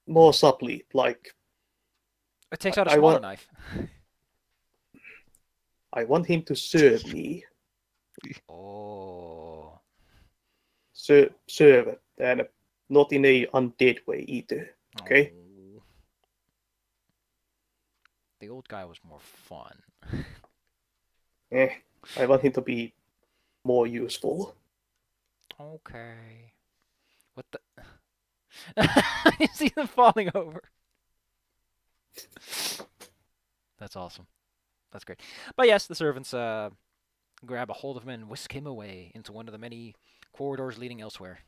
More subtly, like It takes out a I smaller want- knife. I want him to serve me, Oh. serve, and not in a undead way either. Okay. Oh. The old guy was more fun. I want him to be more useful. Okay. What the? You see them falling over. That's awesome. That's great. But yes, the servants grab a hold of him and whisk him away into one of the many corridors leading elsewhere.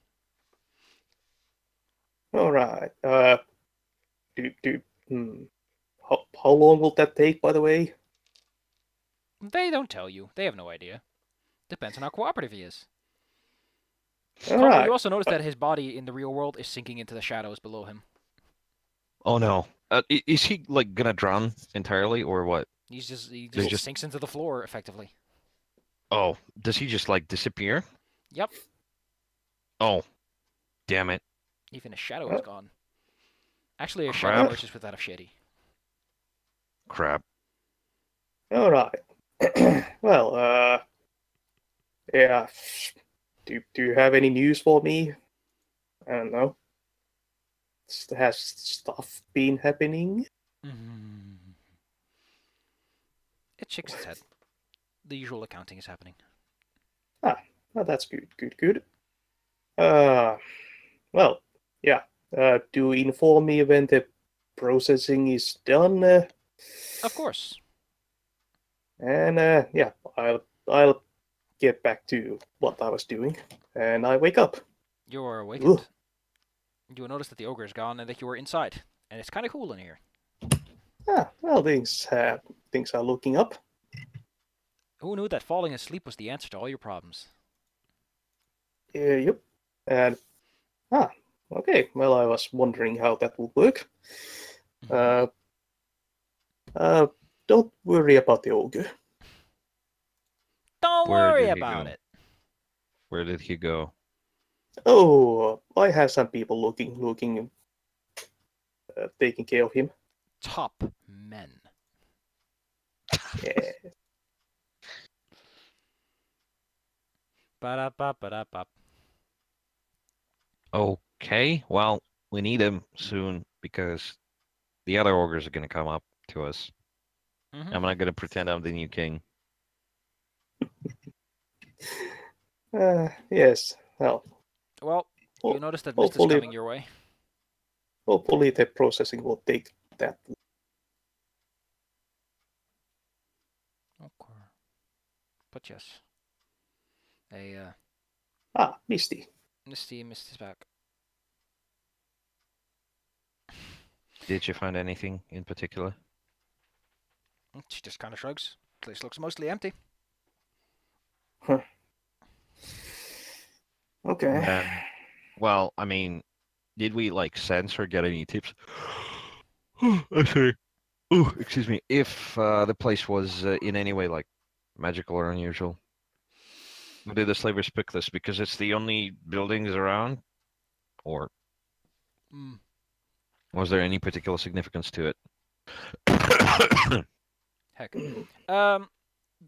All right. How long will that take, by the way? They don't tell you. They have no idea. Depends on how cooperative he is. All Como, right. you also notice that his body in the real world is sinking into the shadows below him. Oh no. Is he like gonna drown entirely or what? He They just just- sinks into the floor effectively. Oh, does he just like disappear? Yep. Oh, damn it. Even his shadow is gone. Actually, his Crap. shadow merges with that of Shady. Crap. All right. Well, yeah. Do you have any news for me? I don't know. Has stuff been happening? It shakes its head. The usual accounting is happening. Oh, that's good. Well, yeah. Do inform me when the processing is done, Of course. and yeah, I'll get back to what I was doing, and I wake up. You are Ooh. awakened. You will notice that the ogre is gone and that you are inside, and it's kind of cool in here. Ah, well, things are looking up. Who knew that falling asleep was the answer to all your problems? Yep. And okay. Well, I was wondering how that would work. Mhm. Don't worry about the ogre. Don't Where worry did he about go? it. Where did he go? Oh, I have some people looking, taking care of him. Top men. Yeah. Ba-da-ba-ba-da-ba. Okay, well, we need him soon because the other ogres are gonna come up to us. Mhm. I'm not gonna pretend I'm the new king. Yes. Well, Well, you ho- notice that mist is hopefully, coming your way. hopefully the processing will take that. Okay. But yes. A Misty. mist is back. Did you find anything in particular? She just kind of shrugs. Place looks mostly empty. Okay. Then, well, I mean, did we like sense or get any tips? I say, oh, excuse me. If the place was in any way like magical or unusual, did the slavers pick this because it's the only buildings around, or Mm. was there any particular significance to it? Heck.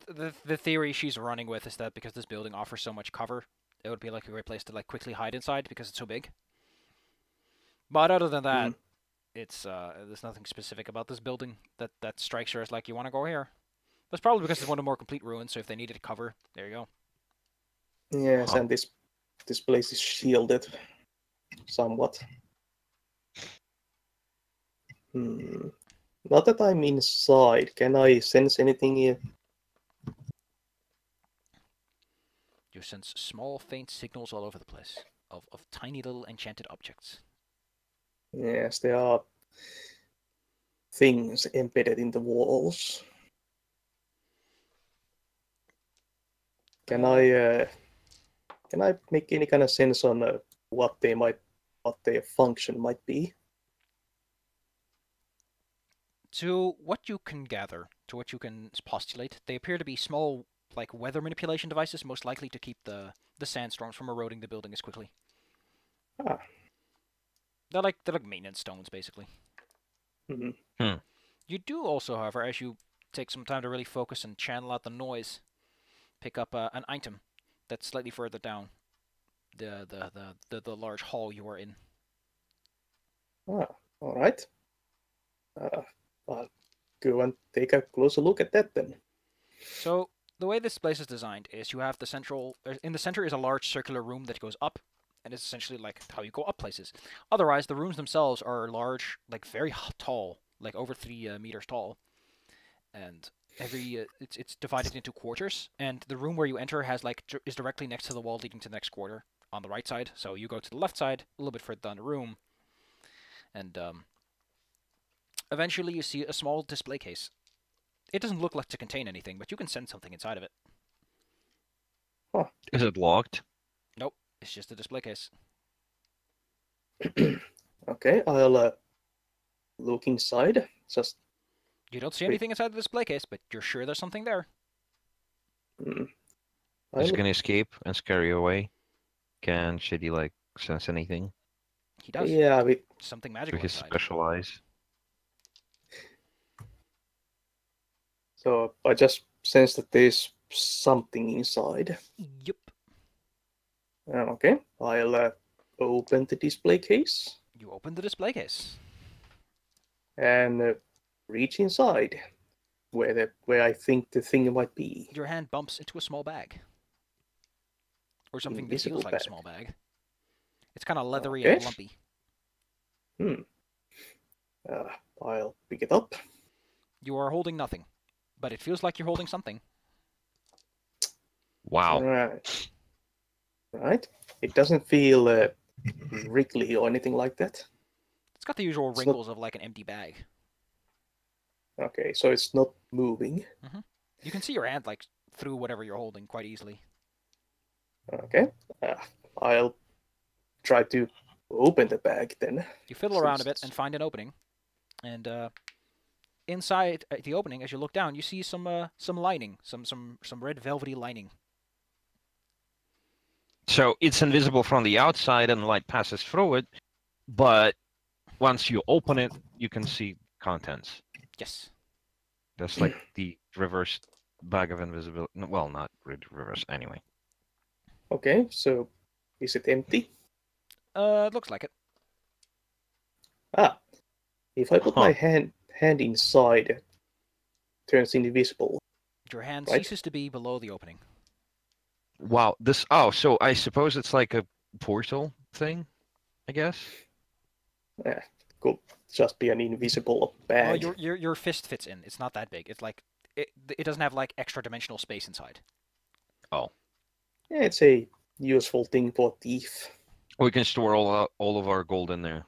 The theory she's running with is that because this building offers so much cover, it would be like a great place to like quickly hide inside because it's so big. But other than that, it's there's nothing specific about this building that strikes her as like you want to go here. That's probably because it's one of the more complete ruins. So if they needed cover, there you go. Yes, Huh. and this place is shielded somewhat. Not that I'm inside. Can I sense anything here? You sense small, faint signals all over the place of tiny little enchanted objects. Yes, there are things embedded in the walls. Can I make any kind of sense on what their function might be? To what you can gather, to what you can postulate, they appear to be small, like weather manipulation devices, most likely to keep the sandstorms from eroding the building as quickly. Ah. They're like maintenance stones, basically. Mm-hmm. You do also, however, as you take some time to really focus and channel out the noise, pick up an item that's slightly further down the large hall you are in. All right. I'll go and take a closer look at that then. So the way this place is designed is you have the central. In the center is a large circular room that goes up, and it's essentially like how you go up places. Otherwise, the rooms themselves are large, like very tall, like over 3 meters tall, and it's divided into quarters. And the room where you enter has like is directly next to the wall leading to the next quarter on the right side. So you go to the left side, a little bit further down the room, and eventually you see a small display case. It doesn't look like to contain anything, but you can sense something inside of it. Is it locked? Nope, it's just a display case. Okay, I'll look inside. Just You don't see anything inside the display case, but you're sure there's something there. Is he gonna escape and scare you away? Should he like sense anything? He does. Yeah, Something Do magical his inside. special eyes? so I just sense that there's something inside. Yep. Okay, I'll open the display case You open the display case. and reach inside where I think the thing might be. Your hand bumps into a small bag. Or something that Invisible feels like a bag. small bag. It's kind of leathery Okay. and lumpy. I'll pick it up. You are holding nothing, but it feels like you're holding something. Wow. Right. It doesn't feel wriggly or anything like that. It's got the usual It's not- wrinkles of like an empty bag. Okay, so it's not moving. You can see your hand like through whatever you're holding quite easily. Okay. I'll try to open the bag then. You fiddle around a bit and find an opening, and inside the opening, as you look down, you see some lining, some red velvety lining. So it's invisible from the outside and light passes through it, but once you open it, you can see contents. Yes. That's like the reverse bag of invisibility. Well, not reverse anyway. Okay, so is it empty? It looks like it. If I put my hand inside, it turns invisible. Your hand Right. ceases to be below the opening. Wow. Oh, so I suppose it's like a portal thing, I guess. Could just be an invisible bag. Well, your fist fits in. It's not that big. It's like it doesn't have like extra dimensional space inside. Oh. Yeah, it's a useful thing for thief. We can store all of our gold in there.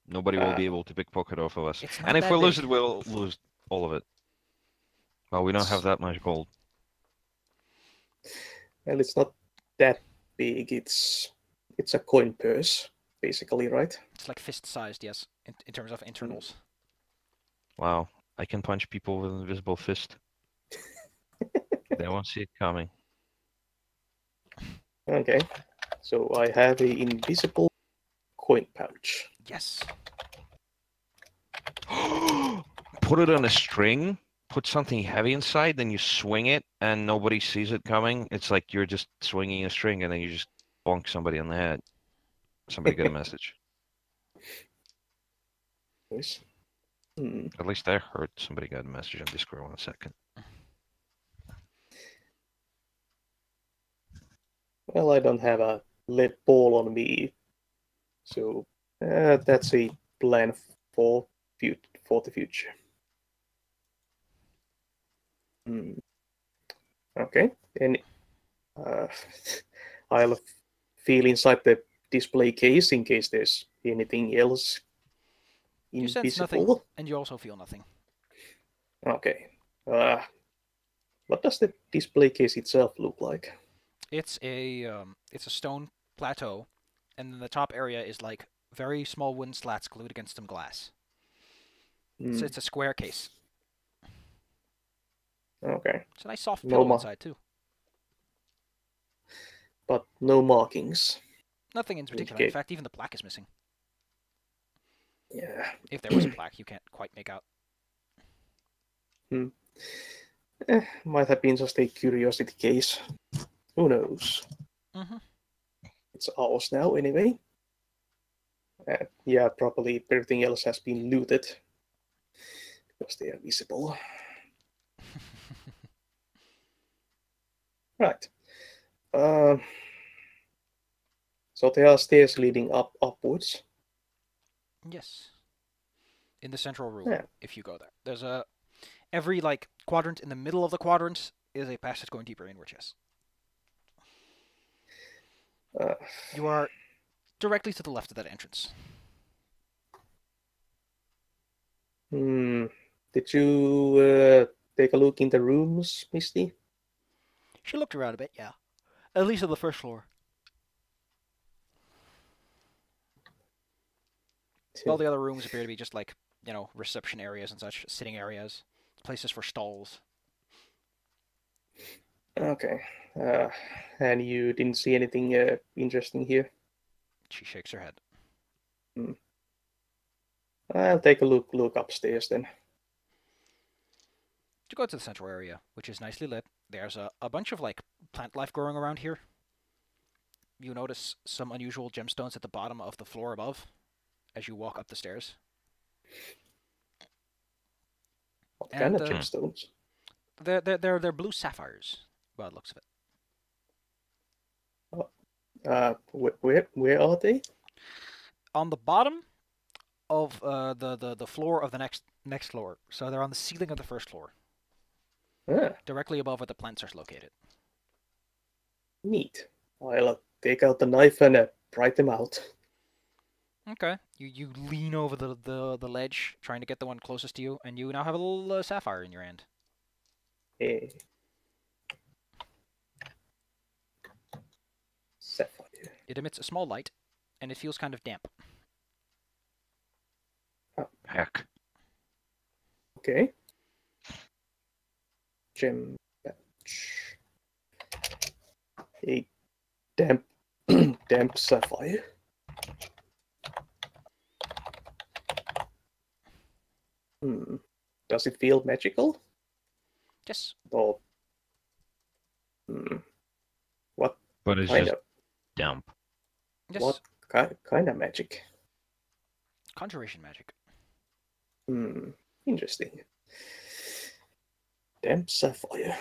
Nobody will be able to pickpocket off of us. It's not And if that we lose big. it, we'll lose all of it. Well, we don't have that much gold. Well, it's not that big. It's a coin purse, basically, right? It's like fist-sized, yes, in terms of internals. Wow. I can punch people with an invisible fist. They won't see it coming. Okay, so I have a invisible coin pouch. Yes. Put it on a string, put something heavy inside, then you swing it and nobody sees it coming. It's like you're just swinging a string and then you just bonk somebody on the head. Somebody get a message. Nice. At least I heard somebody got a message on Discord. 1 second. Well, I don't have a lead ball on me, so that's a plan for the future. Okay, and I'll feel inside the display case in case there's anything else You sense nothing, invisible. and you also feel nothing. Okay. What does the display case itself look like? It's a stone plateau, and then the top area is like very small wooden slats glued against some glass. So it's a square case. Okay, It's a nice soft No pillow ma- inside too. but no markings. Nothing in particular. Okay. In fact, even the plaque is missing. Yeah. If there was a plaque, you can't quite make out. Might have been just a curiosity case. Who knows? Mm-hmm. It's ours now, anyway. Yeah, probably everything else has been looted because they are visible. Right. So there are stairs leading upwards. Yes. In the central room, Yeah. if you go there. There's every like quadrant in the middle of the quadrant is a passage going deeper inward, yes. You are directly to the left of that entrance. Did you take a look in the rooms, Misty? She looked around a bit, yeah. At least on the first floor. All the other rooms appear to be just like, reception areas and such, sitting areas, places for stalls. Okay. And you didn't see anything interesting here? She shakes her head. I'll take a look upstairs then. You go to the central area, which is nicely lit. There's a bunch of like plant life growing around here. You notice some unusual gemstones at the bottom of the floor above as you walk up the stairs. What kind of And, gemstones? They're blue sapphires, by the looks of Where are they? On the bottom of the floor of the next floor. So they're on the ceiling of the first floor, Ah, directly above where the plants are located. neat. I'll take out the knife and pry them out. Okay. You lean over the ledge, trying to get the one closest to you, and you now have a little sapphire in your hand. Eh. Sapphire. It emits a small light, and it feels kind of damp. Heck. Okay. Gem patch. A damp, damp sapphire. Does it feel magical? Yes. Or what But it's kind just of damp. Yes. what kind of magic? Conjuration magic. Interesting. Damp sapphire.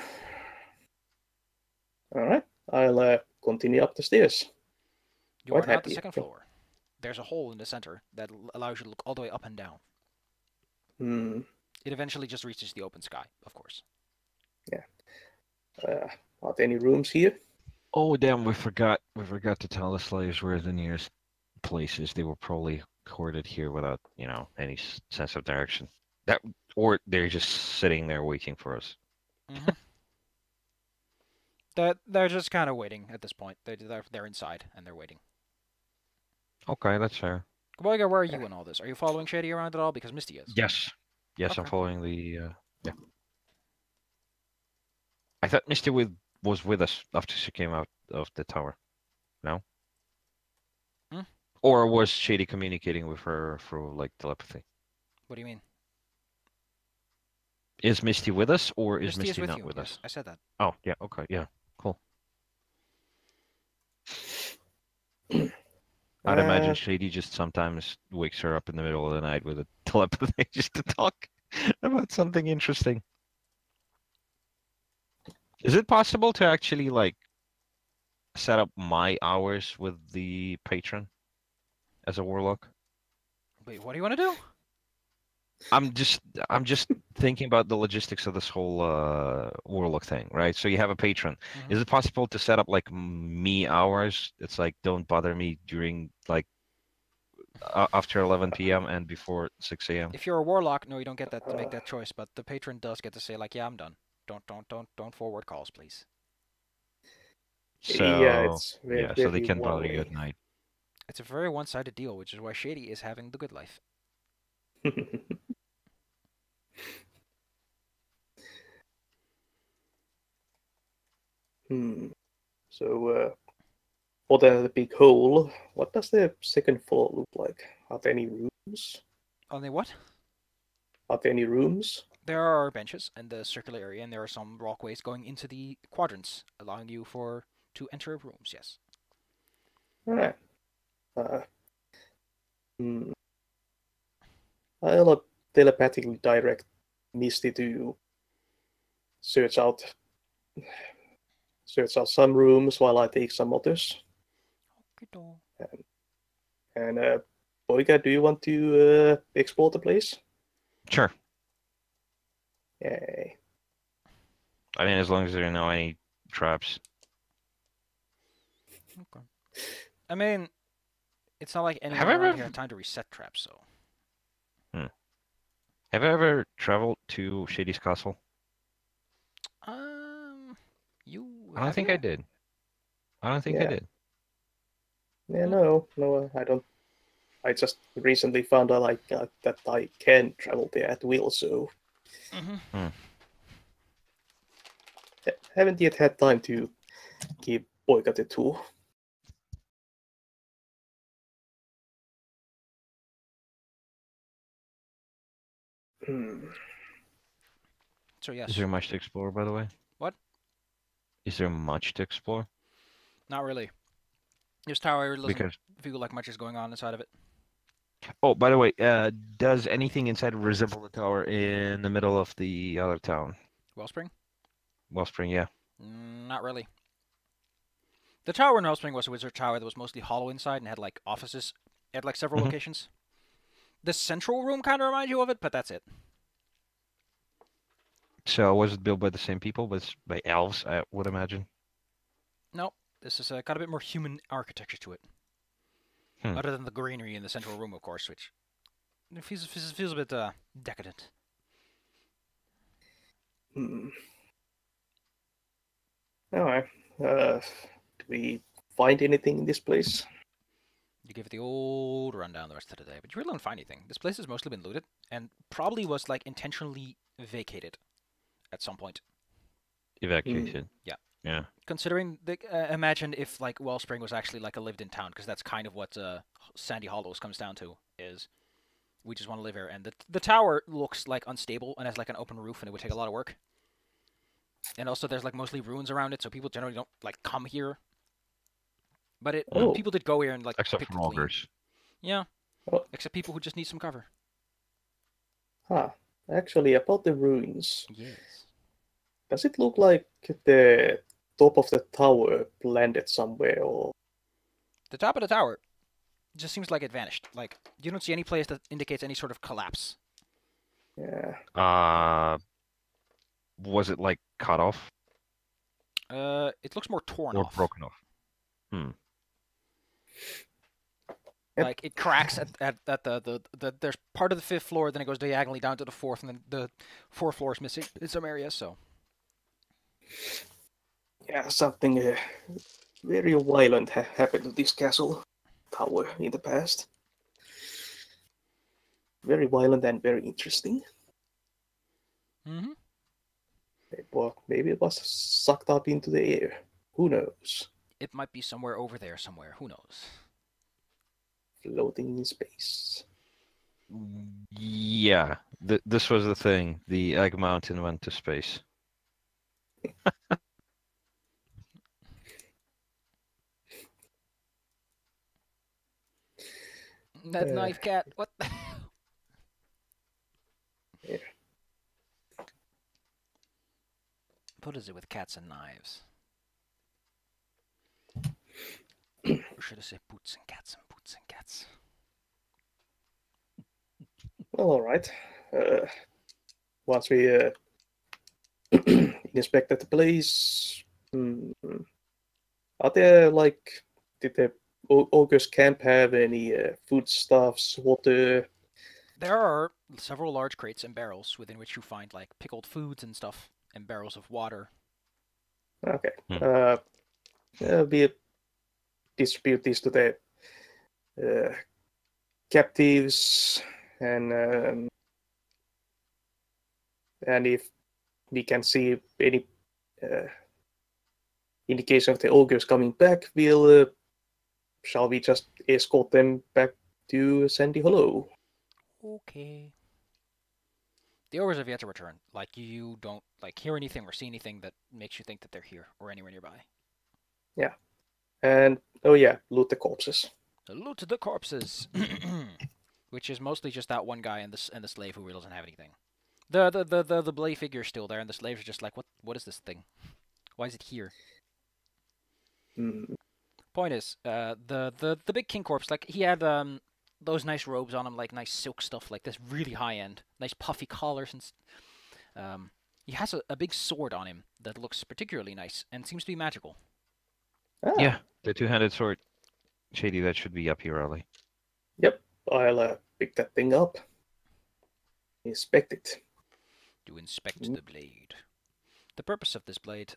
All right, I'll continue up the stairs. You Quite are now at the happy. second floor. There's a hole in the center that allows you to look all the way up and down. It eventually just reaches the open sky, of course. Are there any rooms here? Oh damn, we forgot to tell the slaves where the nearest place is. They were probably hoarded here without, any sense of direction. Or they're just sitting there waiting for us. Mm-hmm. They're just kind of waiting at this point. They're inside and they're waiting. Okay, that's fair. Kaboiga, where are you in all this? Are you following Shady around at all? Because Misty is. Yes. Yes, I'm Okay. following the yeah. I thought Misty was with us after she came out of the tower. No? Hmm? Or was Shady communicating with her through like telepathy? What do you mean? Is Misty with us or is Misty is Misty with not you. with Yes, us? I said that. Oh, yeah, okay, yeah. Cool. I'd imagine Shady just sometimes wakes her up in the middle of the night with a telepathy just to talk about something interesting. Is it possible to actually like set up my hours with the patron as a warlock? Wait, what do you want to do? I'm just thinking about the logistics of this whole warlock thing, right? So you have a patron. Mhm. Is it possible to set up like me hours? It's like don't bother me during like after 11 p.m. and before 6 a.m. If you're a warlock, no, you don't get that to make that choice. But the patron does get to say, like, yeah, I'm done. Don't forward calls, please. So Yeah, it's very, yeah, so they very can bother you one-way. at night. It's a very one-sided deal, which is why Shady is having the good life. So, for the big hole, what does the second floor look like? Are there any rooms? Only what? Are there any rooms? There are benches in the circular area, and there are some walkways going into the quadrants, allowing you to enter rooms. Yes. All right. I'll telepathically direct Misty to search out some rooms while I take some others. And Boyka, do you want to explore the place? Sure. Yay. I mean, as long as there are no any traps. Okay. I mean, it's not like anyone Have I around ever- here had time to reset traps, so. Have I ever traveled to Shady's castle? You. I don't have think you? I did. I don't think I Yeah. did. Yeah, no, I don't. I just recently found out that I can travel there at will, so haven't yet had time to give Boyka the tour. So yes. Is there much to explore, by the way? What? Is there much to explore? Not really. This tower doesn't Because feel like much is going on inside of it. oh, by the way, does anything inside resemble the tower in the middle of the other town? Wellspring? Wellspring, yeah. Not really. The tower in Wellspring was a wizard tower that was mostly hollow inside and had like offices at like several Mhm. locations. The central room kind of reminds you of it, but that's it. So was it built by the same people, but by elves, I would imagine? No, this has got a bit more human architecture to it. Hmm. Other than the greenery in the central room, of course, which feels a bit decadent. Hmm. Alright. Do we find anything in this place? You give it the old rundown the rest of the day, but you really don't find anything. This place has mostly been looted and probably was like intentionally vacated at some point. Evacuation. Yeah. Yeah. Considering, imagine if like Wellspring was actually like a lived-in town, because that's kind of what Sandy Hollows comes down to. Is we just want to live here, and the tower looks like unstable and has like an open roof, and it would take a lot of work. And also, there's like mostly ruins around it, so people generally don't like come here. But Oh. people did go here and like Except pick for it clean. augurs. Yeah. Oh. Except people who just need some cover. Huh. Actually, about the ruins, Yes. does it look like the top of the tower landed somewhere, or The top of the tower just seems like it vanished. Like you don't see any place that indicates any sort of collapse. yeah? Was it like cut off It looks more torn or off. broken off? Hmm. Yep. Like it cracks at the there's part of the fifth floor, then it goes diagonally down to the fourth, and then the fourth floor is missing in some areas. So Yeah, something very violent happened to this castle tower in the past. Very violent and very interesting. mm-hmm. Well, maybe it was sucked up into the air. Who knows? It might be somewhere over there somewhere. Who knows? Floating in space. Yeah. This was the thing. The Egg Mountain went to space. That knife cat. What? Yeah. What is it with cats and knives? Or should I say boots and cats and boots and cats? Well, all right. Once we inspected the place, are there like did the August camp have any foodstuffs, water? There are several large crates and barrels within which you find like pickled foods and stuff, and barrels of water. Okay. Hmm. We distribute these to the captives, and if we can see any indication of the ogres coming back, we'll shall we just escort them back to Sandy Hollow? Okay. The ogres have yet to return. Like you don't like hear anything or see anything that makes you think that they're here or anywhere nearby. Yeah. And oh yeah, loot the corpses. Loot the corpses, which is mostly just that one guy and the slave who really doesn't have anything. The blade figure's still there, and the slaves are just like, what is this thing? Why is it here? Point is, the big king corpse, like he had those nice robes on him, like nice silk stuff, like this really high end, nice puffy collars, and he has a big sword on him that looks particularly nice and seems to be magical. Yeah, the two-handed sword. Shady, that should be up here early. Yep, I'll pick that thing up. Inspect it. To inspect the blade. The purpose of this blade,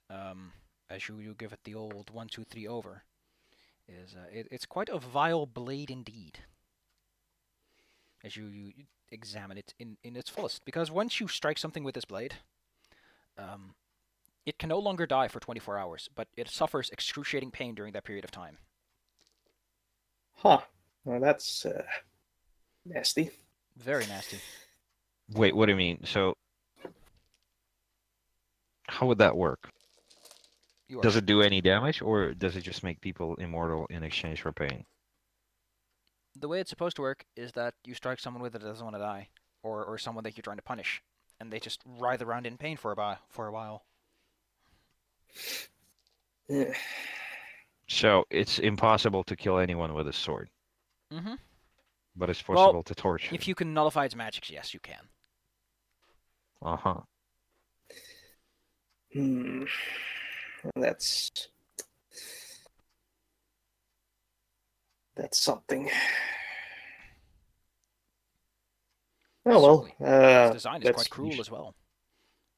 as you give it the old 1, 2, 3 over, is it's quite a vile blade indeed. As you examine it in its fullest, because once you strike something with this blade, it can no longer die for 24 hours, but it suffers excruciating pain during that period of time. Huh. Well, that's nasty. Very nasty. Wait, what do you mean? So, how would that work? Does it do any damage, or does it just make people immortal in exchange for pain? The way it's supposed to work is that you strike someone with it that doesn't want to die, or someone that you're trying to punish, and they just writhe around in pain for a while. So it's impossible to kill anyone with a sword, Mm-hmm. but it's Well, possible to torture. If you can nullify its magics, yes, you can. Uh-huh. That's something. Oh well. Certainly. Its design is let's quite cruel as well.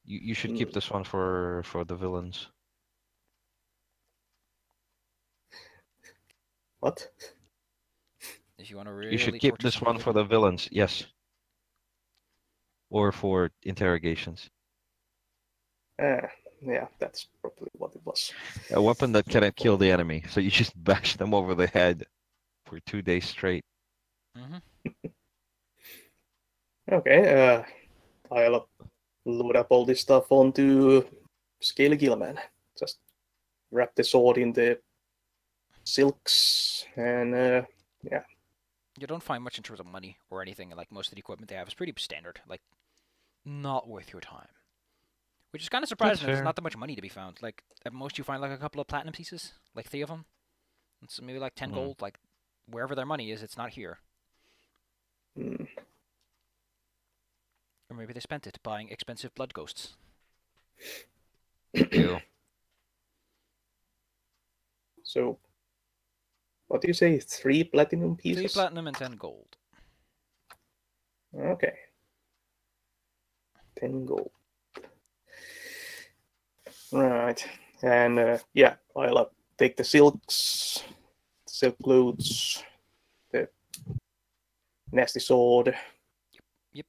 You should keep this one for the villains. What? If you want to really You should keep torture this some one people. for the villains, yes. Or for interrogations. Yeah, that's probably what it was. A weapon that cannot kill the enemy, so you just bash them over the head for 2 days straight. Mm-hmm. Okay, I'll load up all this stuff onto Scaly Gilman. Just wrap the sword in the silks and yeah. You don't find much in terms of money or anything. Like most of the equipment they have is pretty standard. Like, not worth your time. Which is kind of surprising that there's not that much money to be found. Like, at most you find like a couple of platinum pieces, like 3 of them. And so maybe like 10 gold. Like, wherever their money is, it's not here. Mm. Or maybe they spent it buying expensive blood ghosts. Ew. So, what do you say? 3 platinum 3 pieces? platinum and 10 gold. Okay. 10 gold. Right. And yeah, I'll take the silks, silk clothes, the nasty sword, Yep.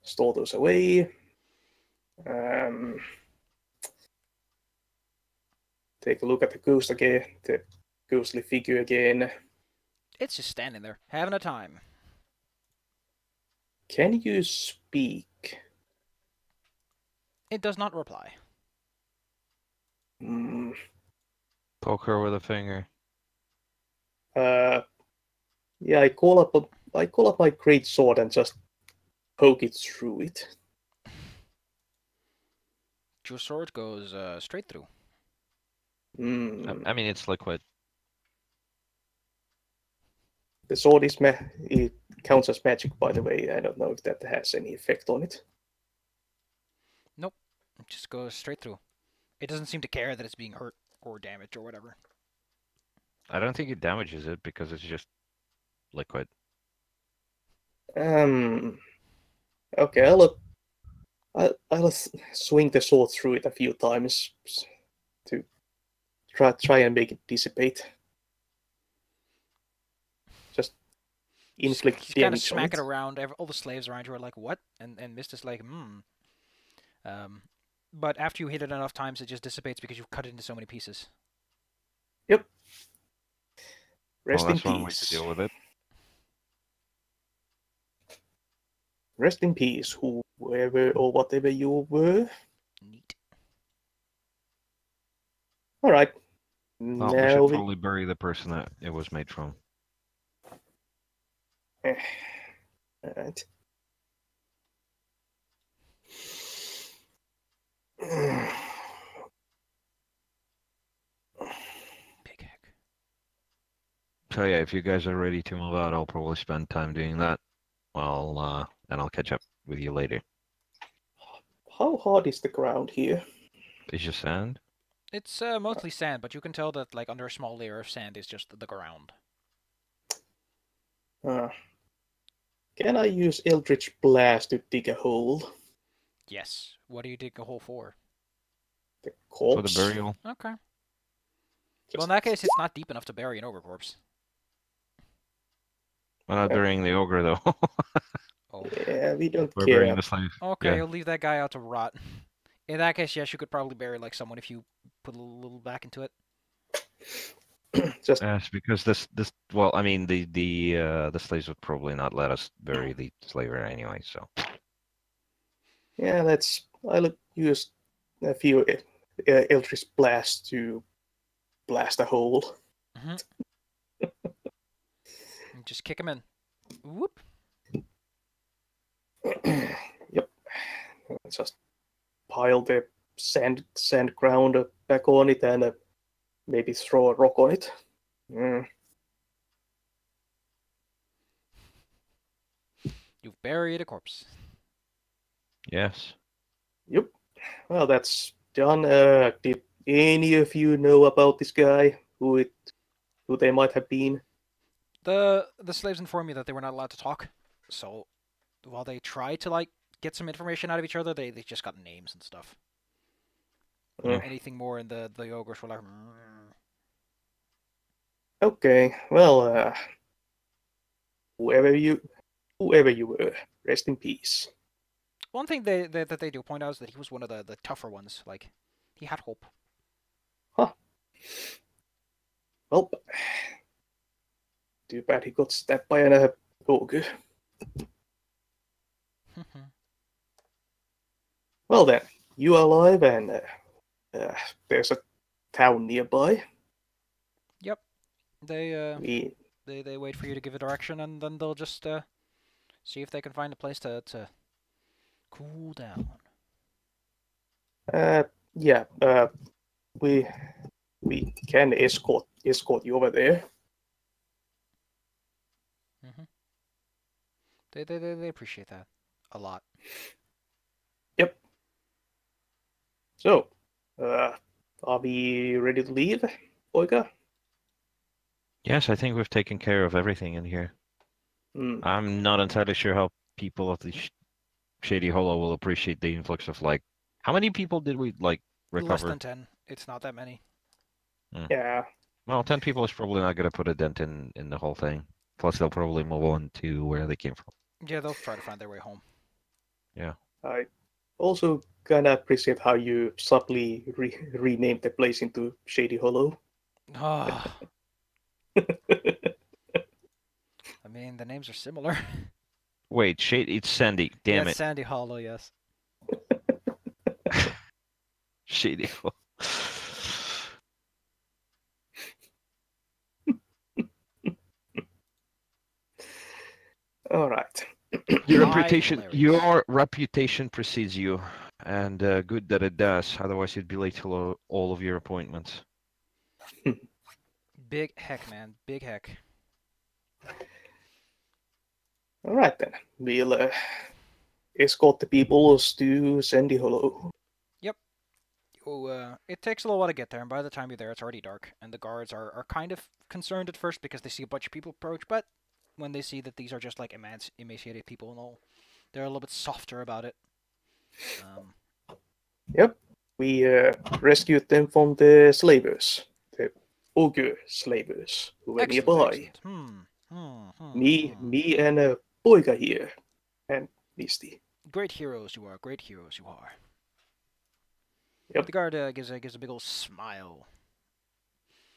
store those away. Take a look at the ghost again, the ghostly figure again. It's just standing there, having a time. Can you speak? It does not reply. Poke her with a finger. Yeah, I call up my great sword and just poke it through it. Your sword goes straight through. I mean, it's liquid. The sword it counts as magic, by the way. I don't know if that has any effect on it. Nope. It just goes straight through. It doesn't seem to care that it's being hurt or damaged or whatever. I don't think it damages it because it's just liquid. Okay, I'll swing the sword through it a few times to try and make it dissipate. Just inflict He's kind of damage on smack it it. around. All the slaves around you are like, what? And Mist is like, But after you hit it enough times, it just dissipates because you've cut it into so many pieces. Yep. Well, Rest in that's one way to peace. deal with it. Rest in peace, whoever or whatever you were. Neat. All right. Well, we now should probably bury the person that it was made from. All right. Big heck. So yeah, if you guys are ready to move out, I'll probably spend time doing that. Well, and I'll catch up with you later. How hard is the ground here? It's just sand. It's mostly sand, but you can tell that like under a small layer of sand is just the ground. Can I use Eldritch Blast to dig a hole? Yes. What do you dig a hole for? The For corpse? the burial. Okay. Well, in that case, it's not deep enough to bury an ogre corpse. We're not burying the ogre though. Oh. Yeah, we don't We're care. burying the slave. Okay, Yeah. you'll leave that guy out to rot. In that case, yes, you could probably bury like someone if you put a little back into it. Just Yes, because this well, I mean the slaves would probably not let us bury the slaver anyway, so. yeah, I'll use a few Eldritch Blasts to blast a hole. Just kick him in. Whoop. Yep. Just pile the sand ground back on it and maybe throw a rock on it. Mm. You've buried a corpse. Yes. Yep. Well, that's done. Did any of you know about this guy? Who they might have been? The slaves informed me that they were not allowed to talk, so while they tried to like get some information out of each other, they just got names and stuff. Mm. Anything more, and the ogres were like, Okay. Well, whoever you were, rest in peace. One thing that they do point out is that he was one of the tougher ones. Like, he had hope. Huh. Well, too bad he got stabbed by an ogre. Well then, you are alive, and there's a town nearby. Yep. They We they wait for you to give a direction, and then they'll just see if they can find a place to cool down. yeah, we can escort you over there. They appreciate that a lot. Yep. So, are we ready to leave, Oika? Yes, I think we've taken care of everything in here. I'm not entirely sure how people of the Shady Hollow will appreciate the influx of, like, how many people did we, like, recover? Less than 10. It's not that many. Yeah. Well, 10 people is probably not going to put a dent in the whole thing. Plus, they'll probably move on to where they came from. Yeah, they'll try to find their way home. Yeah. I also kind of appreciate how you subtly renamed the place into Shady Hollow. I mean, the names are similar. Wait, it's Sandy. Damn Yeah, it. Sandy Hollow, yes. Shady Hollow. All right. Your reputation precedes you, and good that it does. Otherwise, you'd be late to all of your appointments. Big heck, man. Big heck. All right then. We'll escort the people to Sandy Hollow. Yep. Oh, it takes a little while to get there, and by the time you're there, it's already dark. And the guards are kind of concerned at first because they see a bunch of people approach, but when they see that these are just like emaciated people and all, they're a little bit softer about it. Yep. We rescued them from the slavers, the ogre slavers who were nearby. Me and Boyga here, and Misty. Great heroes you are. Great heroes you are. Yep. The guard gives a big old smile.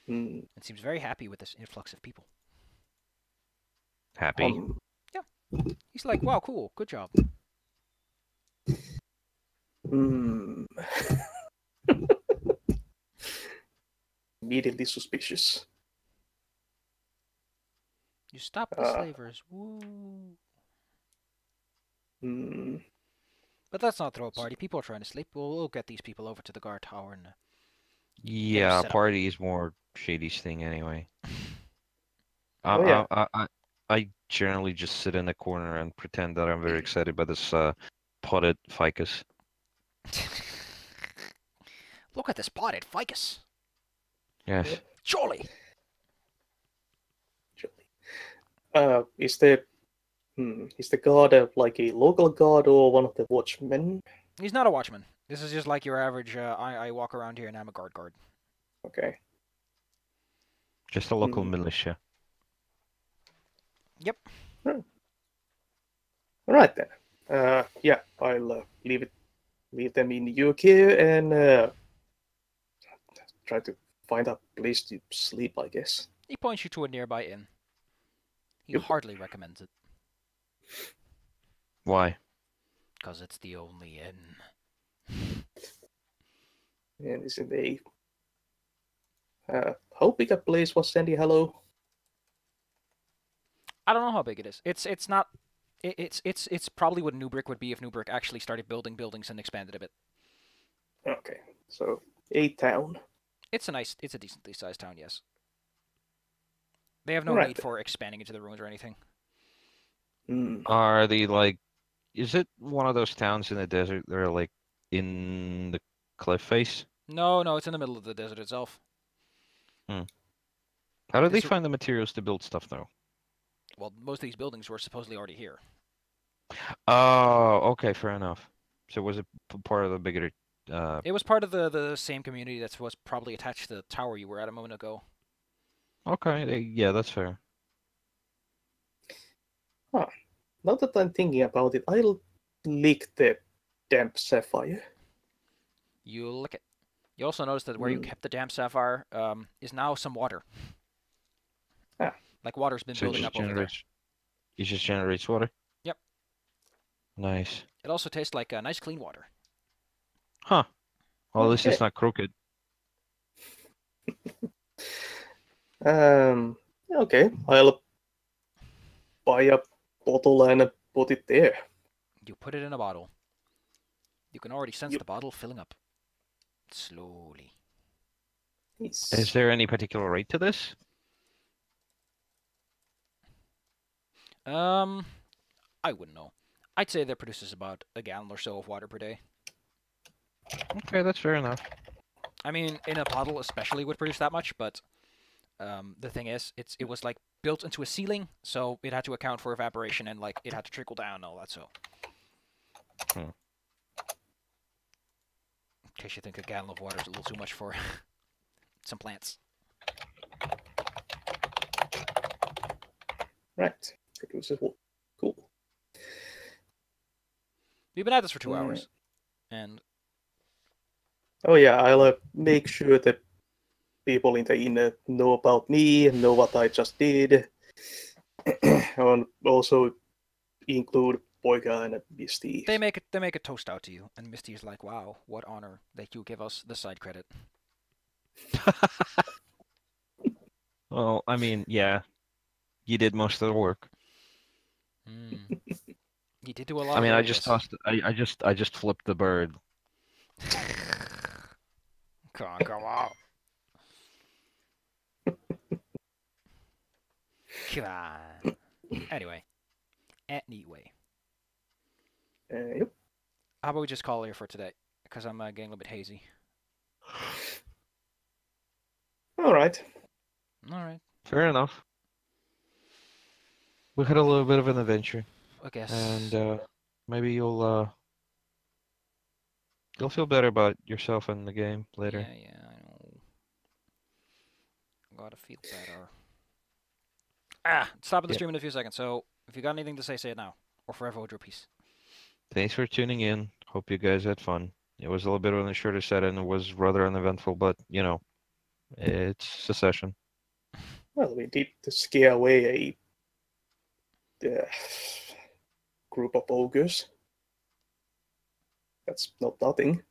And seems very happy with this influx of people. Happy? Yeah. He's like, wow, cool, good job. Immediately suspicious. You stop the slavers. Woo. But let's not throw a party. People are trying to sleep. We'll get these people over to the guard tower and. Yeah, party is more Shady's thing anyway. Yeah. I generally just sit in the corner and pretend that I'm very excited by this potted ficus. Look at this potted ficus. Yes. Surely. Is the guard like a local guard or one of the watchmen? He's not a watchman. This is just like your average. I walk around here and I'm a guard. Okay. Just a local militia. Yep. All right then. Yeah, I'll leave them in your care and try to find a place to sleep, I guess. He points you to a nearby inn. He hardly recommends it. Why? Because it's the only inn. And isn't how big a place was Sandy Hollow? I don't know how big it is. It's not. It's probably what Newbrick would be if Newbrick actually started building buildings and expanded a bit. Okay, so a town. It's a decently sized town, yes. They have no Right. need for expanding into the ruins or anything. Mm. Are they like? Is it one of those towns in the desert that are like in the cliff face? No, no, it's in the middle of the desert itself. How did they This- find the materials to build stuff though? Well, most of these buildings were supposedly already here. Oh, okay, fair enough. So was it part of the bigger? It was part of the same community that was probably attached to the tower you were at a moment ago. Okay, yeah, that's fair. Now that I'm thinking about it, I'll lick the damp sapphire. You lick it. You also notice that where you kept the damp sapphire is now some water. Ah. Like water's been So it building just up over there. generates. It just generates water. Yep. Nice. It also tastes like nice clean water. Huh. Well, at least it's Okay. not crooked. Okay, I'll buy a bottle and put it there. You put it in a bottle. You can already sense Yep. the bottle filling up. Slowly. Is there any particular rate to this? I wouldn't know. I'd say that produces about a gallon or so of water per day. Okay, that's fair enough. I mean, in a bottle especially would produce that much, but the thing is, it was like built into a ceiling, so it had to account for evaporation and like it had to trickle down and all that. So, Hmm. in case you think a gallon of water is a little too much for some plants. Right. Produces wood. Cool. We've been at this for 2 Mm. hours, and Oh yeah, I'll make sure that people in the inn know about me, know what I just did, and also include Poika and Misty. they make a toast out to you, and Misty is like, "Wow, what honor that you give us the side credit." Well, I mean, yeah, you did most of the work. He did do a lot. I mean, of I work, just yes. tossed. I just flipped the bird. Come on. Come on. Anyway. Anyway. Yep. How about we just call it here for today? Because I'm getting a little bit hazy. All right. Alright. Fair enough. We had a little bit of an adventure, I guess. and maybe you'll feel better about yourself and the game later. Yeah, I know. Gotta feel better. Stopping the Yep. stream in a few seconds. So, if you got anything to say it now. Or forever hold your peace. Thanks for tuning in. Hope you guys had fun. It was a little bit on the shorter side and it was rather uneventful, but you know, it's a session. Well, we did scare away a group of ogres. That's not nothing.